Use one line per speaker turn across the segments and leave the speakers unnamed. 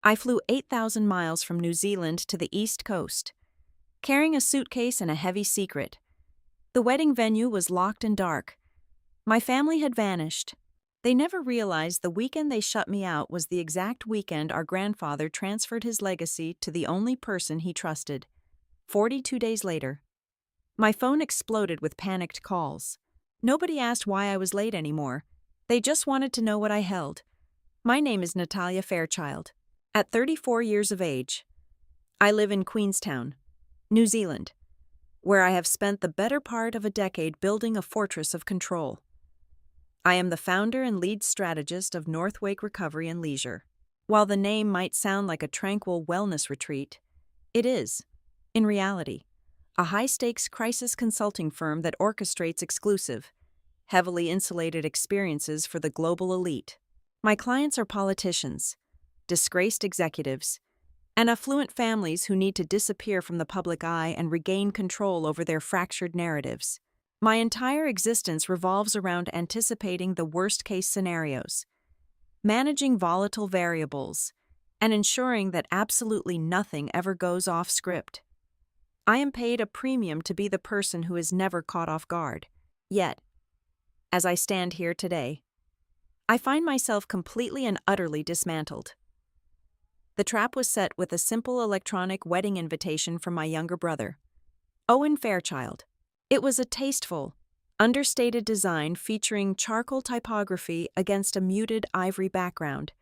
I flew 8,000 miles from New Zealand to the East Coast, carrying a suitcase and a heavy secret. The wedding venue was locked and dark. My family had vanished. They never realized the weekend they shut me out was the exact weekend our grandfather transferred his legacy to the only person he trusted. 42 days later, my phone exploded with panicked calls. Nobody asked why I was late anymore. They just wanted to know what I held. My name is Natalia Fairchild. At 34 years of age, I live in Queenstown, New Zealand, where I have spent the better part of a decade building a fortress of control. I am the founder and lead strategist of Northwake Recovery and Leisure. While the name might sound like a tranquil wellness retreat, it is, in reality, a high-stakes crisis consulting firm that orchestrates exclusive, heavily insulated experiences for the global elite. My clients are politicians, disgraced executives, and affluent families who need to disappear from the public eye and regain control over their fractured narratives. My entire existence revolves around anticipating the worst-case scenarios, managing volatile variables, and ensuring that absolutely nothing ever goes off script. I am paid a premium to be the person who is never caught off guard. Yet, as I stand here today, I find myself completely and utterly dismantled. The trap was set with a simple electronic wedding invitation from my younger brother, Owen Fairchild. It was a tasteful, understated design featuring charcoal typography against a muted ivory background.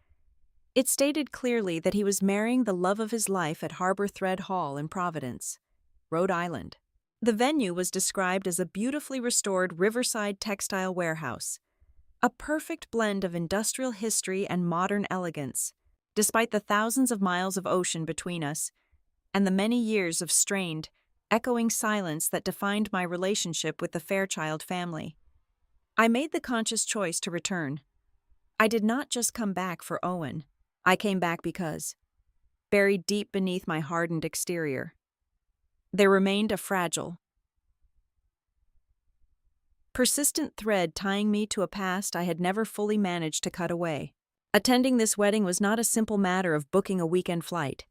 It stated clearly that he was marrying the love of his life at Harbor Thread Hall in Providence, Rhode Island. The venue was described as a beautifully restored riverside textile warehouse, a perfect blend of industrial history and modern elegance. Despite the thousands of miles of ocean between us and the many years of strained, echoing silence that defined my relationship with the Fairchild family, I made the conscious choice to return. I did not just come back for Owen. I came back because, buried deep beneath my hardened exterior, there remained a fragile, persistent thread tying me to a past I had never fully managed to cut away. Attending this wedding was not a simple matter of booking a weekend flight.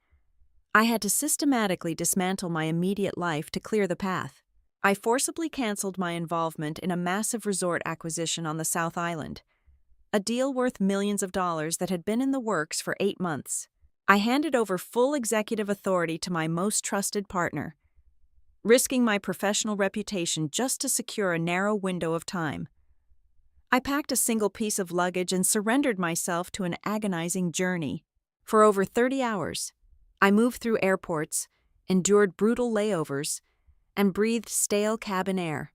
I had to systematically dismantle my immediate life to clear the path. I forcibly canceled my involvement in a massive resort acquisition on the South Island, a deal worth millions of dollars that had been in the works for 8 months. I handed over full executive authority to my most trusted partner, risking my professional reputation just to secure a narrow window of time. I packed a single piece of luggage and surrendered myself to an agonizing journey. For over 30 hours, I moved through airports, endured brutal layovers, and breathed stale cabin air,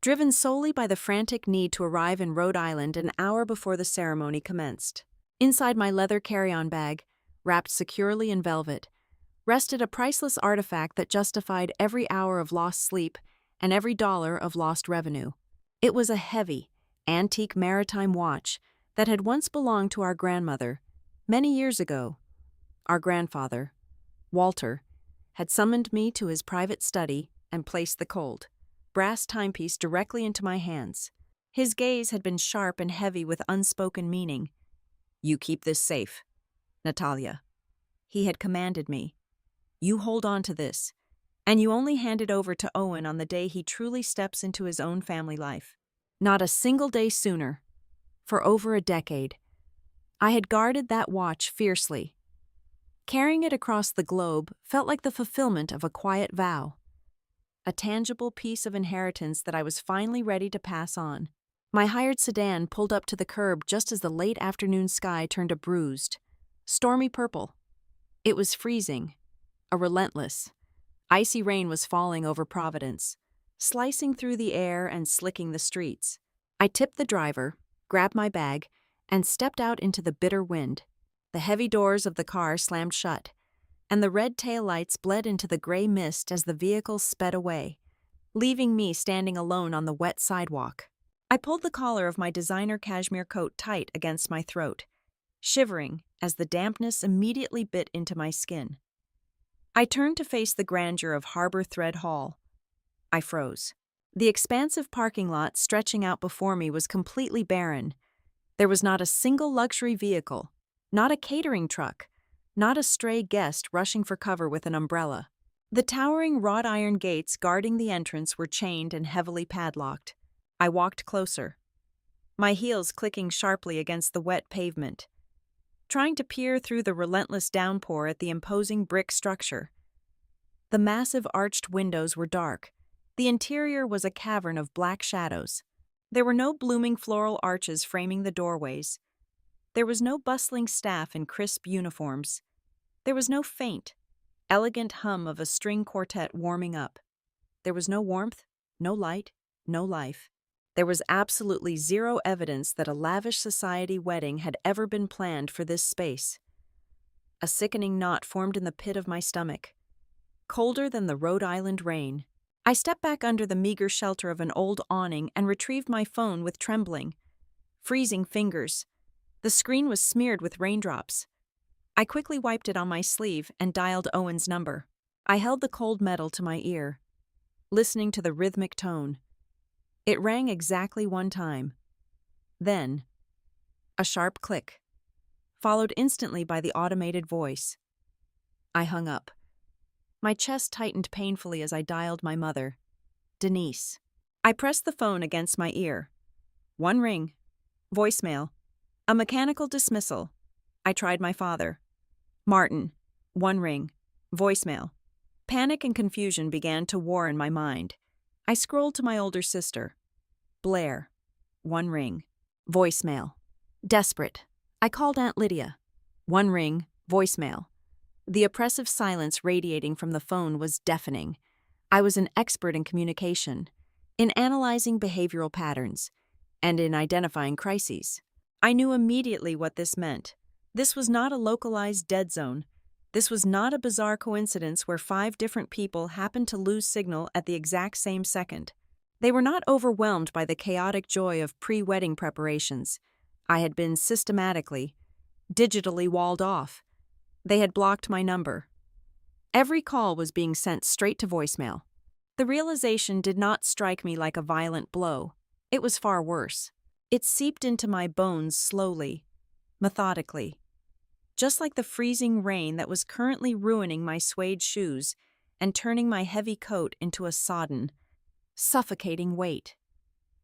driven solely by the frantic need to arrive in Rhode Island an hour before the ceremony commenced. Inside my leather carry-on bag, wrapped securely in velvet, rested a priceless artifact that justified every hour of lost sleep and every dollar of lost revenue. It was a heavy, antique maritime watch that had once belonged to our grandmother. Many years ago, our grandfather, Walter, had summoned me to his private study and placed the cold, brass timepiece directly into my hands. His gaze had been sharp and heavy with unspoken meaning. "You keep this safe, Natalia," he had commanded me. "You hold on to this, and you only hand it over to Owen on the day he truly steps into his own family life." Not a single day sooner, for over a decade, I had guarded that watch fiercely. Carrying it across the globe felt like the fulfillment of a quiet vow, a tangible piece of inheritance that I was finally ready to pass on. My hired sedan pulled up to the curb just as the late afternoon sky turned a bruised, stormy purple. It was freezing, a relentless, icy rain was falling over Providence, slicing through the air and slicking the streets. I tipped the driver, grabbed my bag, and stepped out into the bitter wind. The heavy doors of the car slammed shut, and the red taillights bled into the gray mist as the vehicle sped away, leaving me standing alone on the wet sidewalk. I pulled the collar of my designer cashmere coat tight against my throat, shivering as the dampness immediately bit into my skin. I turned to face the grandeur of Harbor Thread Hall. I froze. The expansive parking lot stretching out before me was completely barren. There was not a single luxury vehicle, not a catering truck, not a stray guest rushing for cover with an umbrella. The towering wrought iron gates guarding the entrance were chained and heavily padlocked. I walked closer, my heels clicking sharply against the wet pavement, trying to peer through the relentless downpour at the imposing brick structure. The massive arched windows were dark. The interior was a cavern of black shadows. There were no blooming floral arches framing the doorways. There was no bustling staff in crisp uniforms. There was no faint, elegant hum of a string quartet warming up. There was no warmth, no light, no life. There was absolutely zero evidence that a lavish society wedding had ever been planned for this space. A sickening knot formed in the pit of my stomach, colder than the Rhode Island rain. I stepped back under the meager shelter of an old awning and retrieved my phone with trembling, freezing fingers. The screen was smeared with raindrops. I quickly wiped it on my sleeve and dialed Owen's number. I held the cold metal to my ear, listening to the rhythmic tone. It rang exactly one time. Then, a sharp click, followed instantly by the automated voice. I hung up. My chest tightened painfully as I dialed my mother, Denise. I pressed the phone against my ear. One ring. Voicemail. A mechanical dismissal. I tried my father. Martin. One ring. Voicemail. Panic and confusion began to war in my mind. I scrolled to my older sister. Blair. One ring. Voicemail. Desperate. I called Aunt Lydia. One ring. Voicemail. The oppressive silence radiating from the phone was deafening. I was an expert in communication, in analyzing behavioral patterns, and in identifying crises. I knew immediately what this meant. This was not a localized dead zone. This was not a bizarre coincidence where 5 different people happened to lose signal at the exact same second. They were not overwhelmed by the chaotic joy of pre-wedding preparations. I had been systematically, digitally walled off. They had blocked my number. Every call was being sent straight to voicemail. The realization did not strike me like a violent blow. It was far worse. It seeped into my bones slowly, methodically, just like the freezing rain that was currently ruining my suede shoes and turning my heavy coat into a sodden, suffocating weight.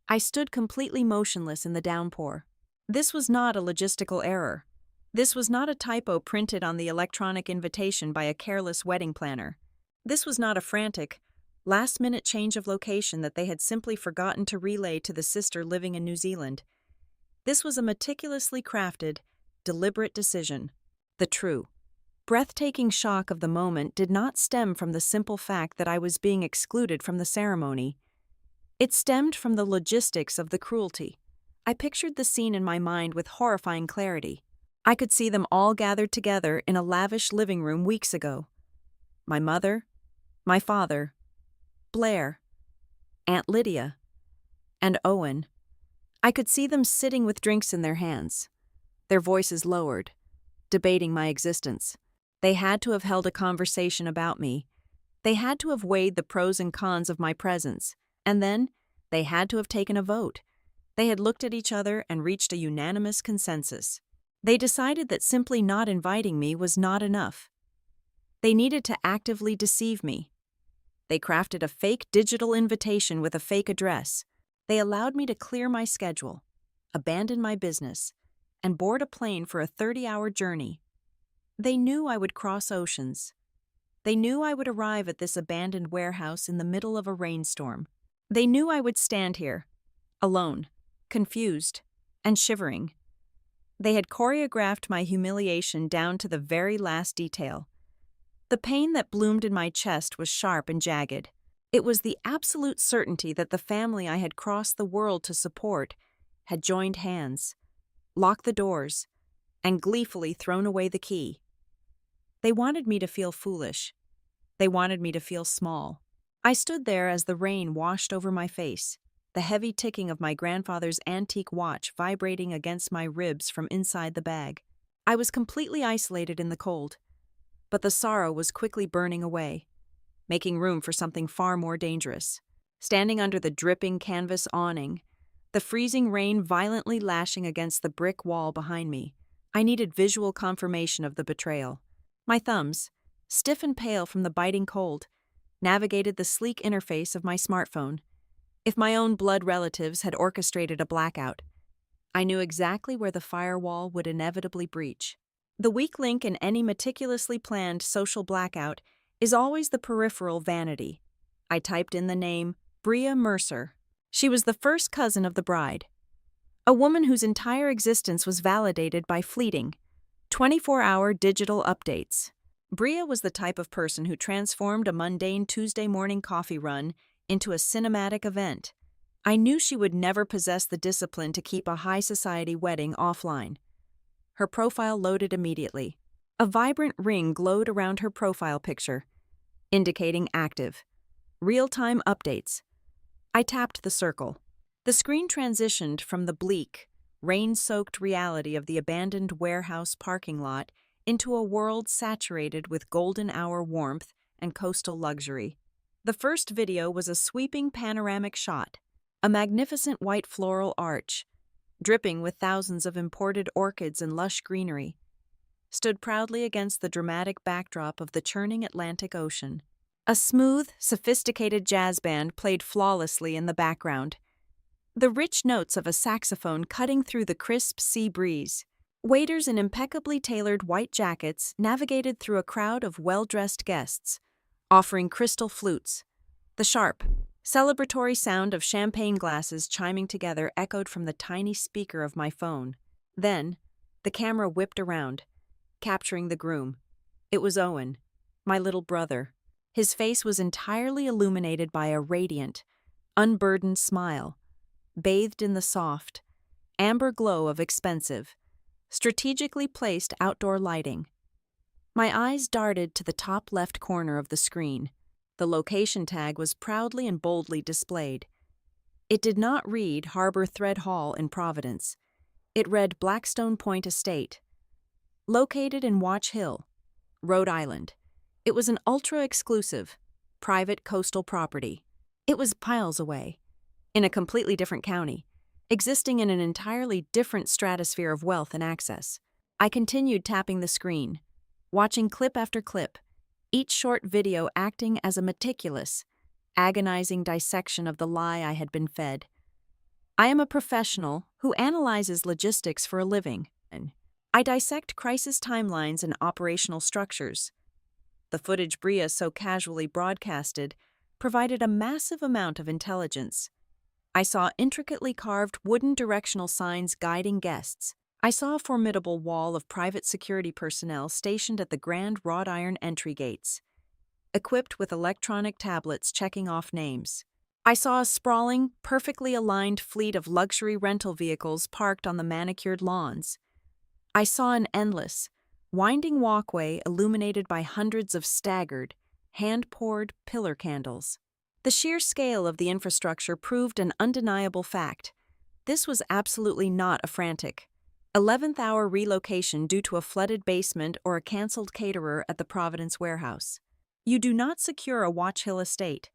I stood completely motionless in the downpour. This was not a logistical error. This was not a typo printed on the electronic invitation by a careless wedding planner. This was not a frantic, last-minute change of location that they had simply forgotten to relay to the sister living in New Zealand. This was a meticulously crafted, deliberate decision. The true, breathtaking shock of the moment did not stem from the simple fact that I was being excluded from the ceremony. It stemmed from the logistics of the cruelty. I pictured the scene in my mind with horrifying clarity. I could see them all gathered together in a lavish living room weeks ago. My mother, my father, Blair, Aunt Lydia, and Owen. I could see them sitting with drinks in their hands, their voices lowered, debating my existence. They had to have held a conversation about me. They had to have weighed the pros and cons of my presence, and then they had to have taken a vote. They had looked at each other and reached a unanimous consensus. They decided that simply not inviting me was not enough. They needed to actively deceive me. They crafted a fake digital invitation with a fake address. They allowed me to clear my schedule, abandon my business, and board a plane for a 30-hour journey. They knew I would cross oceans. They knew I would arrive at this abandoned warehouse in the middle of a rainstorm. They knew I would stand here, alone, confused, and shivering. They had choreographed my humiliation down to the very last detail. The pain that bloomed in my chest was sharp and jagged. It was the absolute certainty that the family I had crossed the world to support had joined hands, locked the doors, and gleefully thrown away the key. They wanted me to feel foolish. They wanted me to feel small. I stood there as the rain washed over my face, the heavy ticking of my grandfather's antique watch vibrating against my ribs from inside the bag. I was completely isolated in the cold, but the sorrow was quickly burning away, making room for something far more dangerous. Standing under the dripping canvas awning, the freezing rain violently lashing against the brick wall behind me, I needed visual confirmation of the betrayal. My thumbs, stiff and pale from the biting cold, navigated the sleek interface of my smartphone. If my own blood relatives had orchestrated a blackout, I knew exactly where the firewall would inevitably breach. The weak link in any meticulously planned social blackout is always the peripheral vanity. I typed in the name Bria Mercer. She was the first cousin of the bride, a woman whose entire existence was validated by fleeting, 24-hour digital updates. Bria was the type of person who transformed a mundane Tuesday morning coffee run into a cinematic event. I knew she would never possess the discipline to keep a high society wedding offline. Her profile loaded immediately. A vibrant ring glowed around her profile picture, indicating active, real-time updates. I tapped the circle. The screen transitioned from the bleak, rain-soaked reality of the abandoned warehouse parking lot into a world saturated with golden hour warmth and coastal luxury. The first video was a sweeping panoramic shot, a magnificent white floral arch, dripping with thousands of imported orchids and lush greenery, stood proudly against the dramatic backdrop of the churning Atlantic Ocean. A smooth, sophisticated jazz band played flawlessly in the background, the rich notes of a saxophone cutting through the crisp sea breeze. Waiters in impeccably tailored white jackets navigated through a crowd of well-dressed guests, offering crystal flutes. The sharp, celebratory sound of champagne glasses chiming together echoed from the tiny speaker of my phone. Then, the camera whipped around, capturing the groom. It was Owen, my little brother. His face was entirely illuminated by a radiant, unburdened smile, bathed in the soft, amber glow of expensive, strategically placed outdoor lighting. My eyes darted to the top left corner of the screen. The location tag was proudly and boldly displayed. It did not read Harbor Thread Hall in Providence. It read Blackstone Point Estate, located in Watch Hill, Rhode Island. It was an ultra-exclusive, private coastal property. It was miles away, in a completely different county, existing in an entirely different stratosphere of wealth and access. I continued tapping the screen, watching clip after clip, each short video acting as a meticulous, agonizing dissection of the lie I had been fed. I am a professional who analyzes logistics for a living. I dissect crisis timelines and operational structures. The footage Bria so casually broadcasted provided a massive amount of intelligence. I saw intricately carved wooden directional signs guiding guests. I saw a formidable wall of private security personnel stationed at the grand wrought iron entry gates, equipped with electronic tablets checking off names. I saw a sprawling, perfectly aligned fleet of luxury rental vehicles parked on the manicured lawns. I saw an endless, winding walkway illuminated by hundreds of staggered, hand-poured pillar candles. The sheer scale of the infrastructure proved an undeniable fact. This was absolutely not a frantic, 11th-hour relocation due to a flooded basement or a canceled caterer at the Providence warehouse. You do not secure a Watch Hill estate,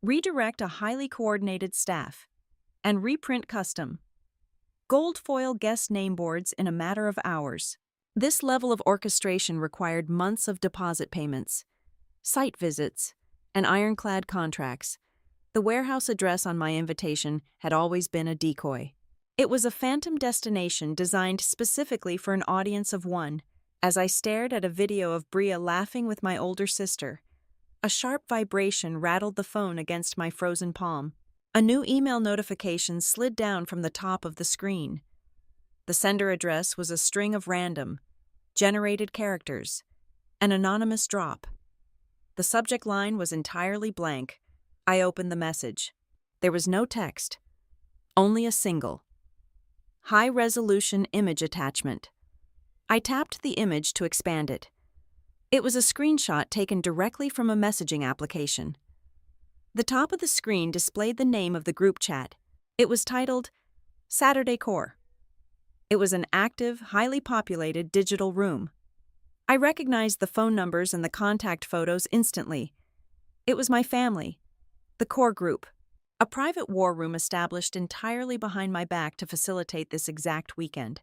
redirect a highly coordinated staff, and reprint custom, gold foil guest name boards in a matter of hours. This level of orchestration required months of deposit payments, site visits, and ironclad contracts. The warehouse address on my invitation had always been a decoy. It was a phantom destination designed specifically for an audience of one. As I stared at a video of Bria laughing with my older sister, a sharp vibration rattled the phone against my frozen palm. A new email notification slid down from the top of the screen. The sender address was a string of random, generated characters, an anonymous drop. The subject line was entirely blank. I opened the message. There was no text, only a single, high-resolution image attachment. I tapped the image to expand it. It was a screenshot taken directly from a messaging application. The top of the screen displayed the name of the group chat. It was titled Saturday Core. It was an active, highly populated digital room. I recognized the phone numbers and the contact photos instantly. It was my family, the core group, a private war room established entirely behind my back to facilitate this exact weekend.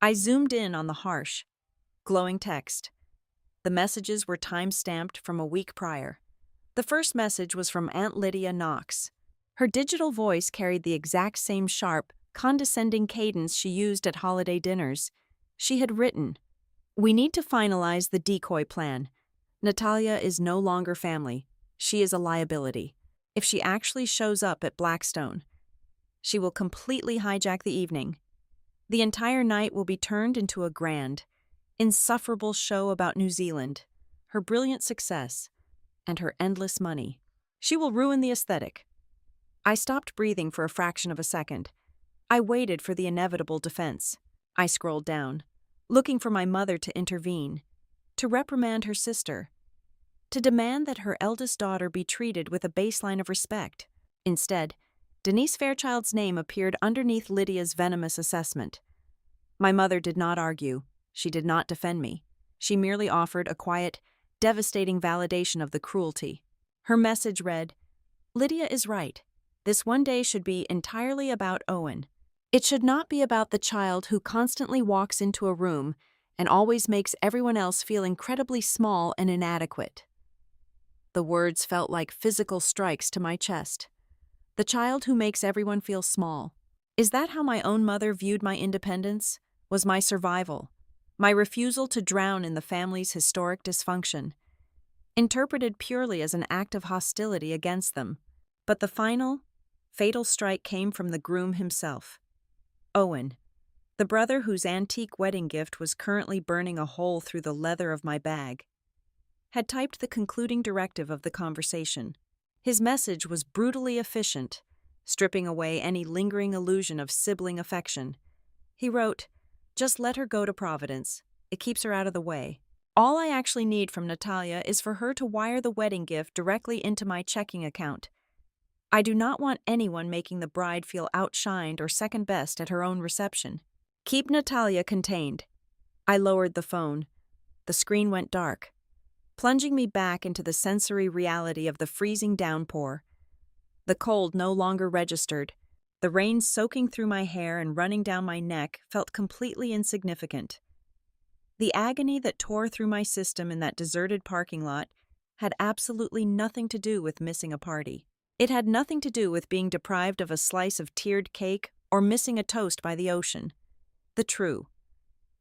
I zoomed in on the harsh, glowing text. The messages were time-stamped from a week prior. The first message was from Aunt Lydia Knox. Her digital voice carried the exact same sharp, condescending cadence she used at holiday dinners. She had written, "We need to finalize the decoy plan. Natalia is no longer family. She is a liability. If she actually shows up at Blackstone, she will completely hijack the evening. The entire night will be turned into a grand, insufferable show about New Zealand, her brilliant success, and her endless money. She will ruin the aesthetic." I stopped breathing for a fraction of a second. I waited for the inevitable defense. I scrolled down, looking for my mother to intervene, to reprimand her sister, to demand that her eldest daughter be treated with a baseline of respect. Instead, Denise Fairchild's name appeared underneath Lydia's venomous assessment. My mother did not argue. She did not defend me. She merely offered a quiet, devastating validation of the cruelty. Her message read, "Lydia is right. This one day should be entirely about Owen. It should not be about the child who constantly walks into a room and always makes everyone else feel incredibly small and inadequate." The words felt like physical strikes to my chest. The child who makes everyone feel small. Is that how my own mother viewed my independence? Was my survival, my refusal to drown in the family's historic dysfunction, interpreted purely as an act of hostility against them? But the final, fatal strike came from the groom himself. Owen, the brother whose antique wedding gift was currently burning a hole through the leather of my bag, had typed the concluding directive of the conversation. His message was brutally efficient, stripping away any lingering illusion of sibling affection. He wrote, "Just let her go to Providence. It keeps her out of the way. All I actually need from Natalia is for her to wire the wedding gift directly into my checking account. I do not want anyone making the bride feel outshined or second best at her own reception. Keep Natalia contained." I lowered the phone. The screen went dark, plunging me back into the sensory reality of the freezing downpour. The cold no longer registered. The rain soaking through my hair and running down my neck felt completely insignificant. The agony that tore through my system in that deserted parking lot had absolutely nothing to do with missing a party. It had nothing to do with being deprived of a slice of tiered cake or missing a toast by the ocean. The true,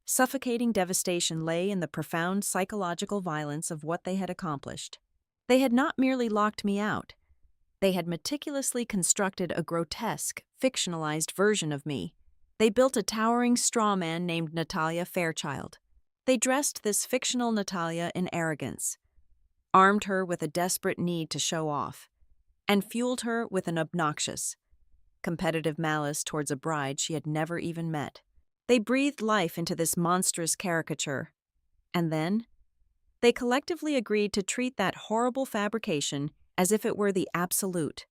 suffocating devastation lay in the profound psychological violence of what they had accomplished. They had not merely locked me out. They had meticulously constructed a grotesque, fictionalized version of me. They built a towering straw man named Natalia Fairchild. They dressed this fictional Natalia in arrogance, armed her with a desperate need to show off, and fueled her with an obnoxious, competitive malice towards a bride she had never even met. They breathed life into this monstrous caricature, and then they collectively agreed to treat that horrible fabrication as if it were the absolute,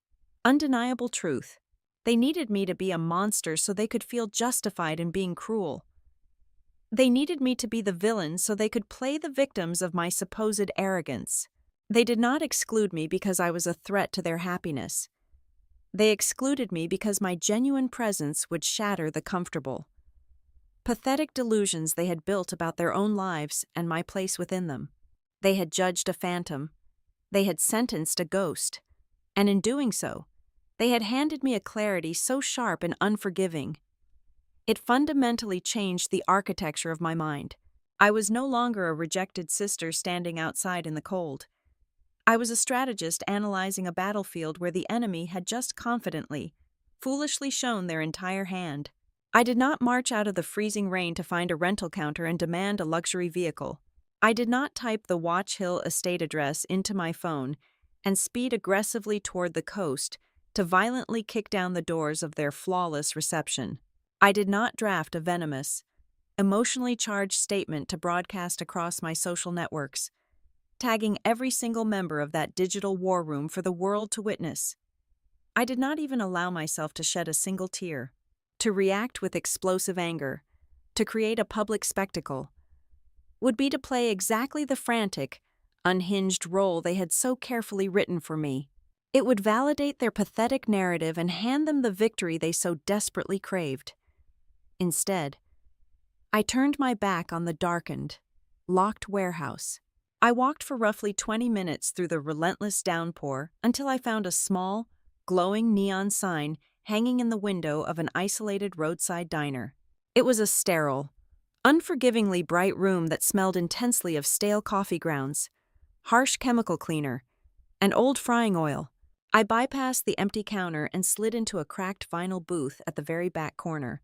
undeniable truth. They needed me to be a monster so they could feel justified in being cruel. They needed me to be the villain so they could play the victims of my supposed arrogance. They did not exclude me because I was a threat to their happiness. They excluded me because my genuine presence would shatter the comfortable, pathetic delusions they had built about their own lives and my place within them. They had judged a phantom. They had sentenced a ghost. And in doing so, they had handed me a clarity so sharp and unforgiving. It fundamentally changed the architecture of my mind. I was no longer a rejected sister standing outside in the cold. I was a strategist analyzing a battlefield where the enemy had just confidently, foolishly shown their entire hand. I did not march out of the freezing rain to find a rental counter and demand a luxury vehicle. I did not type the Watch Hill estate address into my phone and speed aggressively toward the coast to violently kick down the doors of their flawless reception. I did not draft a venomous, emotionally charged statement to broadcast across my social networks, tagging every single member of that digital war room for the world to witness. I did not even allow myself to shed a single tear, to react with explosive anger, to create a public spectacle. Would be to play exactly the frantic, unhinged role they had so carefully written for me. It would validate their pathetic narrative and hand them the victory they so desperately craved. Instead, I turned my back on the darkened, locked warehouse I walked for roughly 20 minutes through the relentless downpour until I found a small, glowing neon sign hanging in the window of an isolated roadside diner. It was a sterile, unforgivingly bright room that smelled intensely of stale coffee grounds, harsh chemical cleaner, and old frying oil. I bypassed the empty counter and slid into a cracked vinyl booth at the very back corner,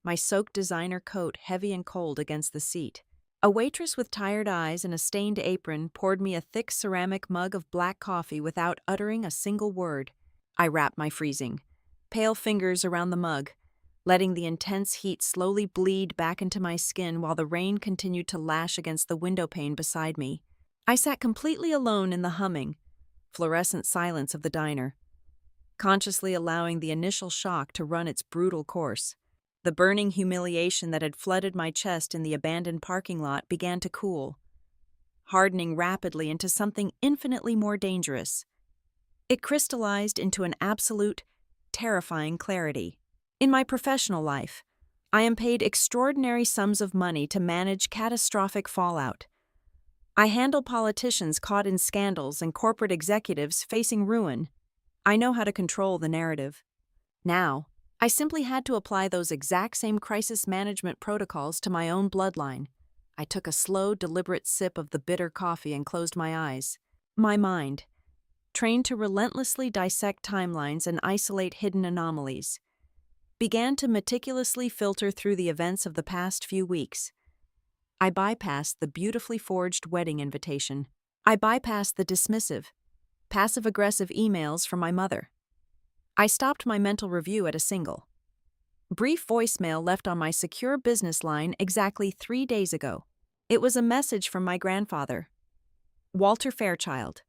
my soaked designer coat heavy and cold against the seat. A waitress with tired eyes and a stained apron poured me a thick ceramic mug of black coffee without uttering a single word. I wrapped my freezing, pale fingers around the mug, letting the intense heat slowly bleed back into my skin while the rain continued to lash against the windowpane beside me. I sat completely alone in the humming, fluorescent silence of the diner, consciously allowing the initial shock to run its brutal course. The burning humiliation that had flooded my chest in the abandoned parking lot began to cool, hardening rapidly into something infinitely more dangerous. It crystallized into an absolute, terrifying clarity. In my professional life, I am paid extraordinary sums of money to manage catastrophic fallout. I handle politicians caught in scandals and corporate executives facing ruin. I know how to control the narrative. Now, I simply had to apply those exact same crisis management protocols to my own bloodline. I took a slow, deliberate sip of the bitter coffee and closed my eyes. My mind, trained to relentlessly dissect timelines and isolate hidden anomalies, began to meticulously filter through the events of the past few weeks. I bypassed the beautifully forged wedding invitation. I bypassed the dismissive, passive-aggressive emails from my mother. I stopped my mental review at a single, brief voicemail left on my secure business line exactly 3 days ago. It was a message from my grandfather, Walter Fairchild.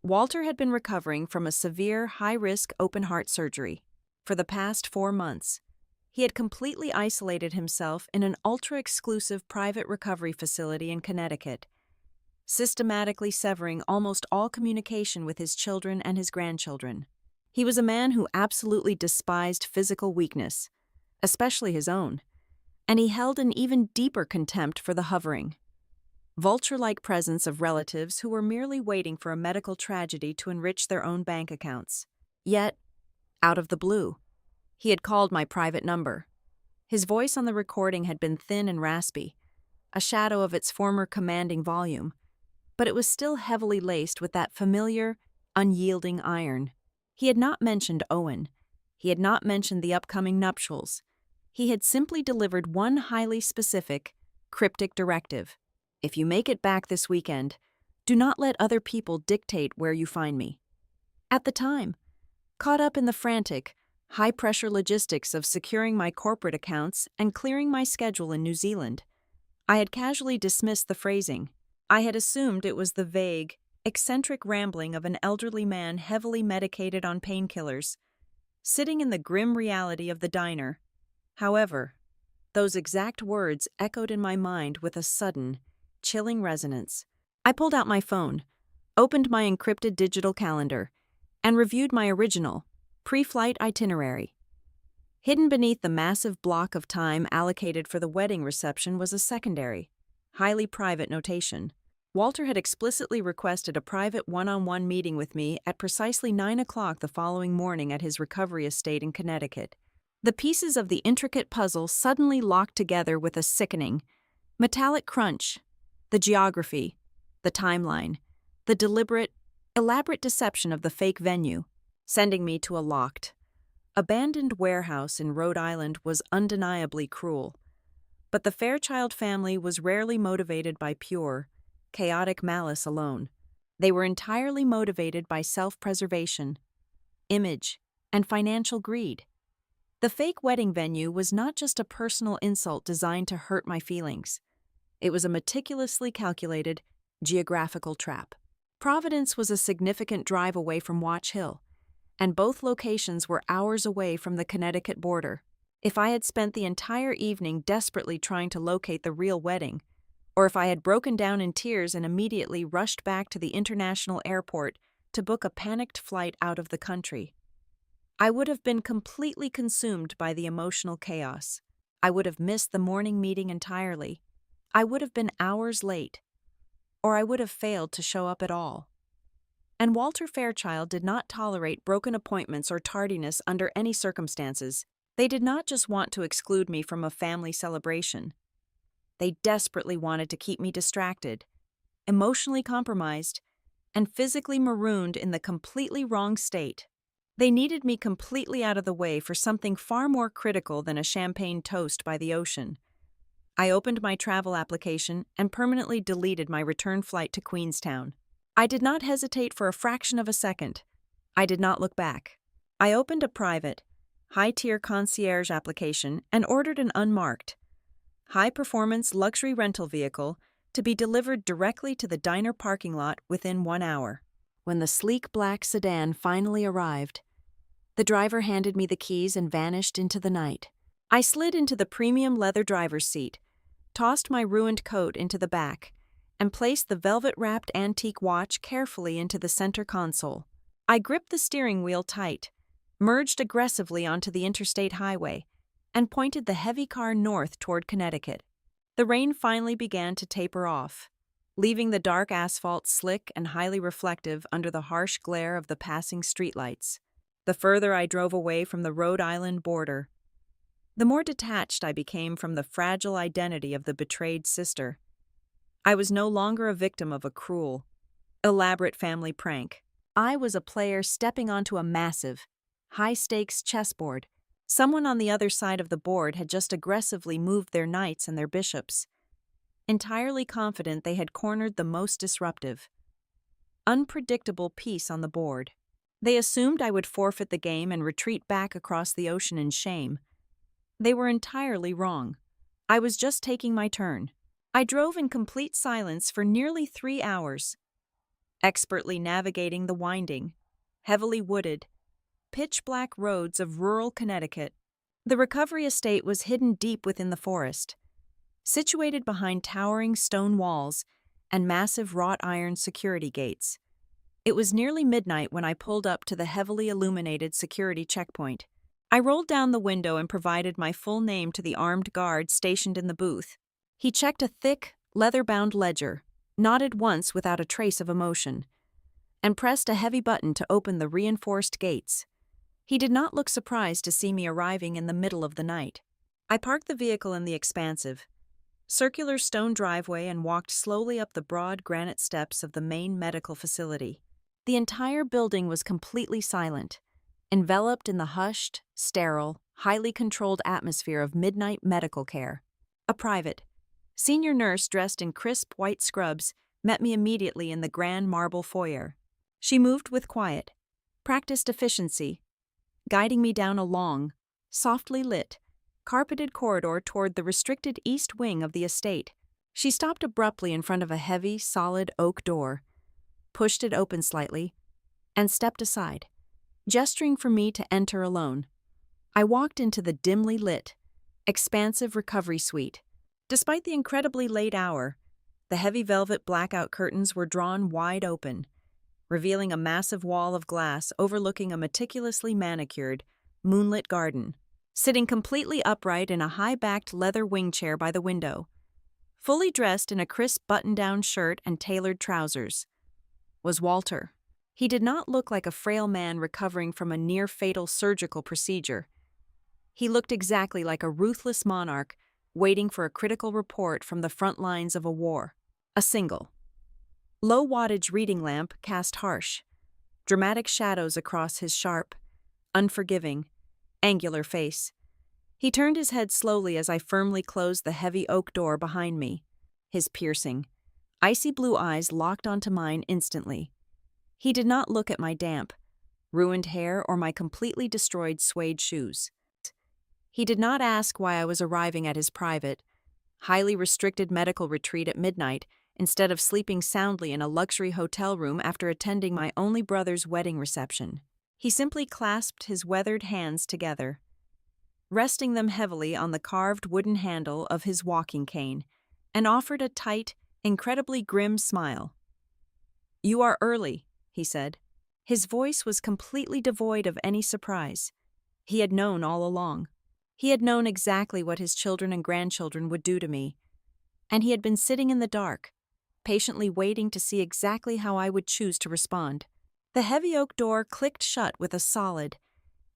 Walter had been recovering from a severe, high-risk open-heart surgery. For the past 4 months, he had completely isolated himself in an ultra-exclusive private recovery facility in Connecticut, systematically severing almost all communication with his children and his grandchildren. He was a man who absolutely despised physical weakness, especially his own, and he held an even deeper contempt for the hovering, vulture-like presence of relatives who were merely waiting for a medical tragedy to enrich their own bank accounts. Yet, out of the blue, he had called my private number. His voice on the recording had been thin and raspy, a shadow of its former commanding volume, but it was still heavily laced with that familiar, unyielding iron. He had not mentioned Owen. He had not mentioned the upcoming nuptials. He had simply delivered one highly specific, cryptic directive. If you make it back this weekend, do not let other people dictate where you find me. At the time, caught up in the frantic, high-pressure logistics of securing my corporate accounts and clearing my schedule in New Zealand, I had casually dismissed the phrasing. I had assumed it was the vague, eccentric rambling of an elderly man heavily medicated on painkillers, sitting in the grim reality of the diner. However, those exact words echoed in my mind with a sudden, chilling resonance. I pulled out my phone, opened my encrypted digital calendar, and reviewed my original, pre-flight itinerary. Hidden beneath the massive block of time allocated for the wedding reception was a secondary, highly private notation. Walter had explicitly requested a private one-on-one meeting with me at precisely 9 o'clock the following morning at his recovery estate in Connecticut. The pieces of the intricate puzzle suddenly locked together with a sickening, metallic crunch. The geography, the timeline, the deliberate, elaborate deception of the fake venue, sending me to a locked, abandoned warehouse in Rhode Island was undeniably cruel. But the Fairchild family was rarely motivated by pure, chaotic malice alone. They were entirely motivated by self-preservation, image, and financial greed. The fake wedding venue was not just a personal insult designed to hurt my feelings. It was a meticulously calculated, geographical trap. Providence was a significant drive away from Watch Hill, and both locations were hours away from the Connecticut border. If I had spent the entire evening desperately trying to locate the real wedding, or if I had broken down in tears and immediately rushed back to the international airport to book a panicked flight out of the country, I would have been completely consumed by the emotional chaos. I would have missed the morning meeting entirely. I would have been hours late. or I would have failed to show up at all. And Walter Fairchild did not tolerate broken appointments or tardiness under any circumstances. They did not just want to exclude me from a family celebration. They desperately wanted to keep me distracted, emotionally compromised, and physically marooned in the completely wrong state. They needed me completely out of the way for something far more critical than a champagne toast by the ocean. I opened my travel application and permanently deleted my return flight to Queenstown. I did not hesitate for a fraction of a second. I did not look back. I opened a private, high-tier concierge application and ordered an unmarked, high-performance luxury rental vehicle to be delivered directly to the diner parking lot within 1 hour. When the sleek black sedan finally arrived, the driver handed me the keys and vanished into the night. I slid into the premium leather driver's seat, tossed my ruined coat into the back, and placed the velvet-wrapped antique watch carefully into the center console. I gripped the steering wheel tight, merged aggressively onto the interstate highway, and pointed the heavy car north toward Connecticut. The rain finally began to taper off, leaving the dark asphalt slick and highly reflective under the harsh glare of the passing streetlights. The further I drove away from the Rhode Island border, the more detached I became from the fragile identity of the betrayed sister. I was no longer a victim of a cruel, elaborate family prank. I was a player stepping onto a massive, high-stakes chessboard. Someone on the other side of the board had just aggressively moved their knights and their bishops, entirely confident they had cornered the most disruptive, unpredictable piece on the board. They assumed I would forfeit the game and retreat back across the ocean in shame. They were entirely wrong. I was just taking my turn. I drove in complete silence for nearly 3 hours, expertly navigating the winding, heavily wooded, pitch-black roads of rural Connecticut. The recovery estate was hidden deep within the forest, situated behind towering stone walls and massive wrought iron security gates. It was nearly midnight when I pulled up to the heavily illuminated security checkpoint. I rolled down the window and provided my full name to the armed guard stationed in the booth. He checked a thick, leather-bound ledger, nodded once without a trace of emotion, and pressed a heavy button to open the reinforced gates. He did not look surprised to see me arriving in the middle of the night. I parked the vehicle in the expansive, circular stone driveway and walked slowly up the broad granite steps of the main medical facility. The entire building was completely silent, enveloped in the hushed, sterile, highly controlled atmosphere of midnight medical care. A private, senior nurse dressed in crisp white scrubs met me immediately in the grand marble foyer. She moved with quiet, practiced efficiency, guiding me down a long, softly lit, carpeted corridor toward the restricted east wing of the estate. She stopped abruptly in front of a heavy, solid oak door, pushed it open slightly, and stepped aside, gesturing for me to enter alone. I walked into the dimly lit, expansive recovery suite. Despite the incredibly late hour, the heavy velvet blackout curtains were drawn wide open, revealing a massive wall of glass overlooking a meticulously manicured, moonlit garden. Sitting completely upright in a high-backed leather wing chair by the window, fully dressed in a crisp button-down shirt and tailored trousers, was Walter. He did not look like a frail man recovering from a near-fatal surgical procedure. He looked exactly like a ruthless monarch waiting for a critical report from the front lines of a war. A single, low-wattage reading lamp cast harsh, dramatic shadows across his sharp, unforgiving, angular face. He turned his head slowly as I firmly closed the heavy oak door behind me. His piercing, icy blue eyes locked onto mine instantly. He did not look at my damp, ruined hair or my completely destroyed suede shoes. He did not ask why I was arriving at his private, highly restricted medical retreat at midnight instead of sleeping soundly in a luxury hotel room after attending my only brother's wedding reception. He simply clasped his weathered hands together, resting them heavily on the carved wooden handle of his walking cane, and offered a tight, incredibly grim smile. "You are early," he said. His voice was completely devoid of any surprise. He had known all along. He had known exactly what his children and grandchildren would do to me, and he had been sitting in the dark, patiently waiting to see exactly how I would choose to respond. The heavy oak door clicked shut with a solid,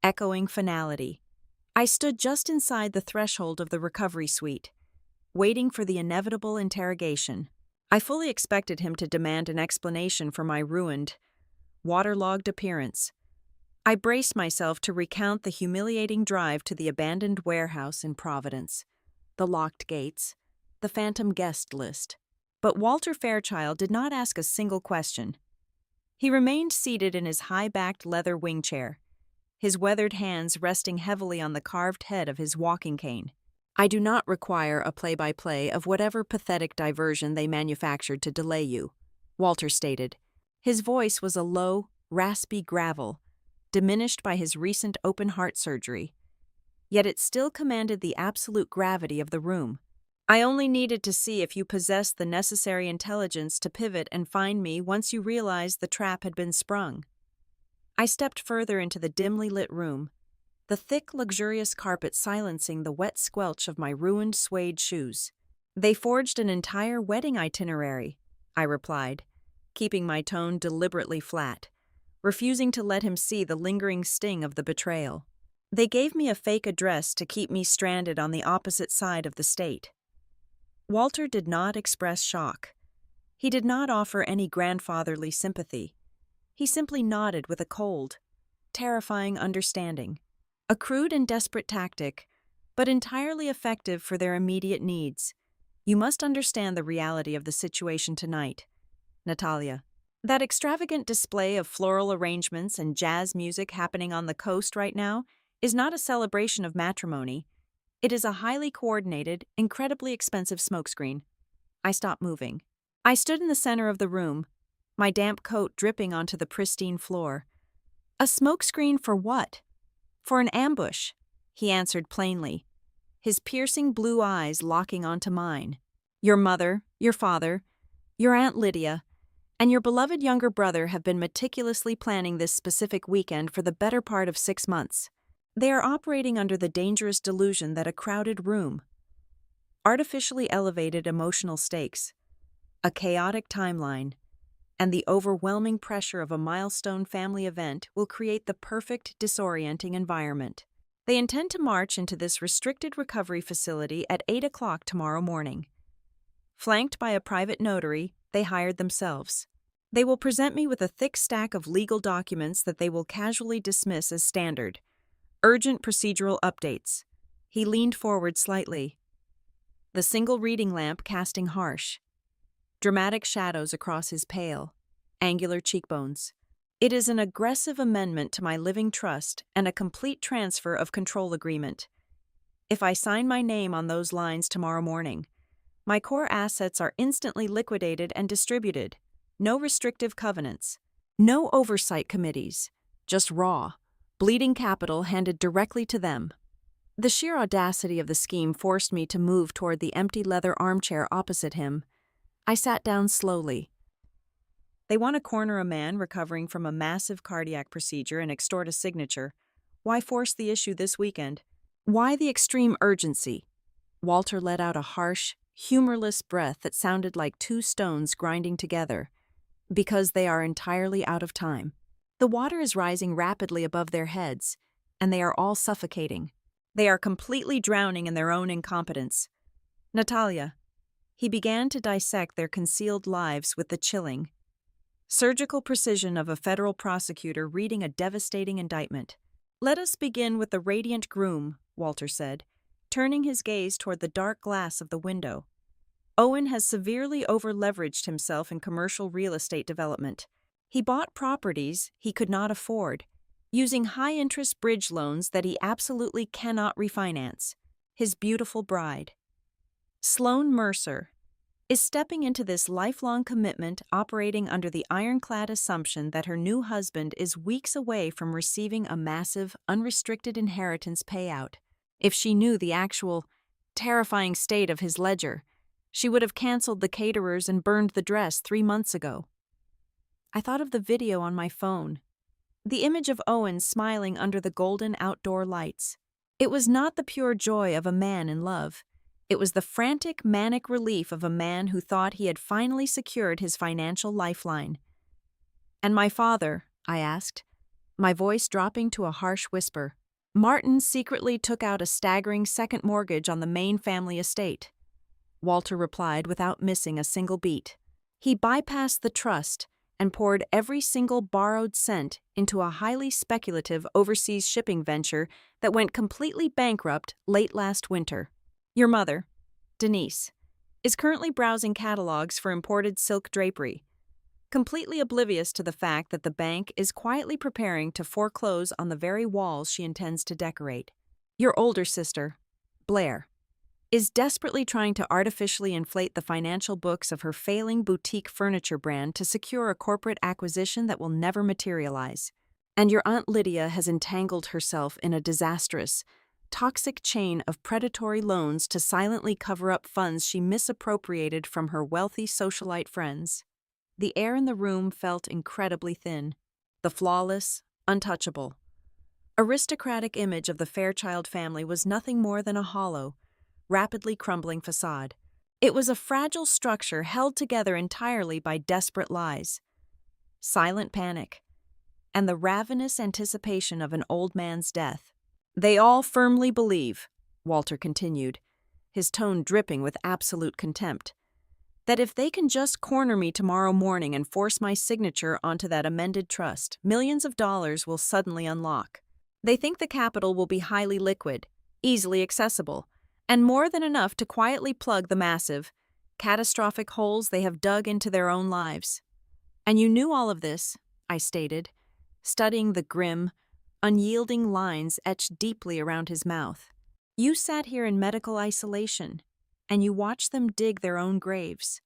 echoing finality. I stood just inside the threshold of the recovery suite, waiting for the inevitable interrogation. I fully expected him to demand an explanation for my ruined, waterlogged appearance. I braced myself to recount the humiliating drive to the abandoned warehouse in Providence, the locked gates, the phantom guest list. But Walter Fairchild did not ask a single question. He remained seated in his high-backed leather wing chair, his weathered hands resting heavily on the carved head of his walking cane. "I do not require a play-by-play of whatever pathetic diversion they manufactured to delay you," Walter stated. His voice was a low, raspy gravel, diminished by his recent open-heart surgery. Yet it still commanded the absolute gravity of the room. "I only needed to see if you possessed the necessary intelligence to pivot and find me once you realized the trap had been sprung." I stepped further into the dimly lit room, the thick, luxurious carpet silencing the wet squelch of my ruined suede shoes. "They forged an entire wedding itinerary," I replied, keeping my tone deliberately flat, refusing to let him see the lingering sting of the betrayal. "They gave me a fake address to keep me stranded on the opposite side of the state." Walter did not express shock. He did not offer any grandfatherly sympathy. He simply nodded with a cold, terrifying understanding. A crude and desperate tactic, but entirely effective for their immediate needs. "You must understand the reality of the situation tonight, Natalia. That extravagant display of floral arrangements and jazz music happening on the coast right now is not a celebration of matrimony. It is a highly coordinated, incredibly expensive smokescreen." I stopped moving. I stood in the center of the room, my damp coat dripping onto the pristine floor. "A smokescreen for what?" "For an ambush," he answered plainly, his piercing blue eyes locking onto mine. "Your mother, your father, your Aunt Lydia, and your beloved younger brother have been meticulously planning this specific weekend for the better part of 6 months. They are operating under the dangerous delusion that a crowded room, artificially elevated emotional stakes, a chaotic timeline, and the overwhelming pressure of a milestone family event will create the perfect disorienting environment. They intend to march into this restricted recovery facility at 8 o'clock tomorrow morning. Flanked by a private notary they hired themselves. They will present me with a thick stack of legal documents that they will casually dismiss as standard. Urgent procedural updates. He leaned forward slightly, the single reading lamp casting harsh, dramatic shadows across his pale, angular cheekbones. "It is an aggressive amendment to my living trust and a complete transfer of control agreement. If I sign my name on those lines tomorrow morning, my core assets are instantly liquidated and distributed. No restrictive covenants, no oversight committees, just raw, bleeding capital handed directly to them." The sheer audacity of the scheme forced me to move toward the empty leather armchair opposite him. I sat down slowly. "They want to corner a man recovering from a massive cardiac procedure and extort a signature. Why force the issue this weekend? Why the extreme urgency?" Walter let out a harsh, humorless breath that sounded like two stones grinding together. "Because they are entirely out of time. The water is rising rapidly above their heads, and they are all suffocating. They are completely drowning in their own incompetence. Natalia." He began to dissect their concealed lives with the chilling, surgical precision of a federal prosecutor reading a devastating indictment. "Let us begin with the radiant groom," Walter said, turning his gaze toward the dark glass of the window. "Owen has severely over-leveraged himself in commercial real estate development. He bought properties he could not afford, using high-interest bridge loans that he absolutely cannot refinance. His beautiful bride, Sloane Mercer, is stepping into this lifelong commitment operating under the ironclad assumption that her new husband is weeks away from receiving a massive, unrestricted inheritance payout. If she knew the actual, terrifying state of his ledger, she would have canceled the caterers and burned the dress 3 months ago." I thought of the video on my phone, the image of Owen smiling under the golden outdoor lights. It was not the pure joy of a man in love. It was the frantic, manic relief of a man who thought he had finally secured his financial lifeline. "And my father?" I asked, my voice dropping to a harsh whisper. "Martin secretly took out a staggering second mortgage on the main family estate," Walter replied without missing a single beat. "He bypassed the trust and poured every single borrowed cent into a highly speculative overseas shipping venture that went completely bankrupt late last winter. Your mother, Denise, is currently browsing catalogs for imported silk drapery, completely oblivious to the fact that the bank is quietly preparing to foreclose on the very walls she intends to decorate. Your older sister, Blair, is desperately trying to artificially inflate the financial books of her failing boutique furniture brand to secure a corporate acquisition that will never materialize. And your Aunt Lydia has entangled herself in a disastrous, toxic chain of predatory loans to silently cover up funds she misappropriated from her wealthy socialite friends." The air in the room felt incredibly thin. The flawless, untouchable, aristocratic image of the Fairchild family was nothing more than a hollow, rapidly crumbling facade. It was a fragile structure held together entirely by desperate lies, silent panic, and the ravenous anticipation of an old man's death. "They all firmly believe," Walter continued, his tone dripping with absolute contempt, "that if they can just corner me tomorrow morning and force my signature onto that amended trust, millions of dollars will suddenly unlock. They think the capital will be highly liquid, easily accessible, and more than enough to quietly plug the massive, catastrophic holes they have dug into their own lives." "And you knew all of this," I stated, studying the grim, unyielding lines etched deeply around his mouth. "You sat here in medical isolation, and you watched them dig their own graves."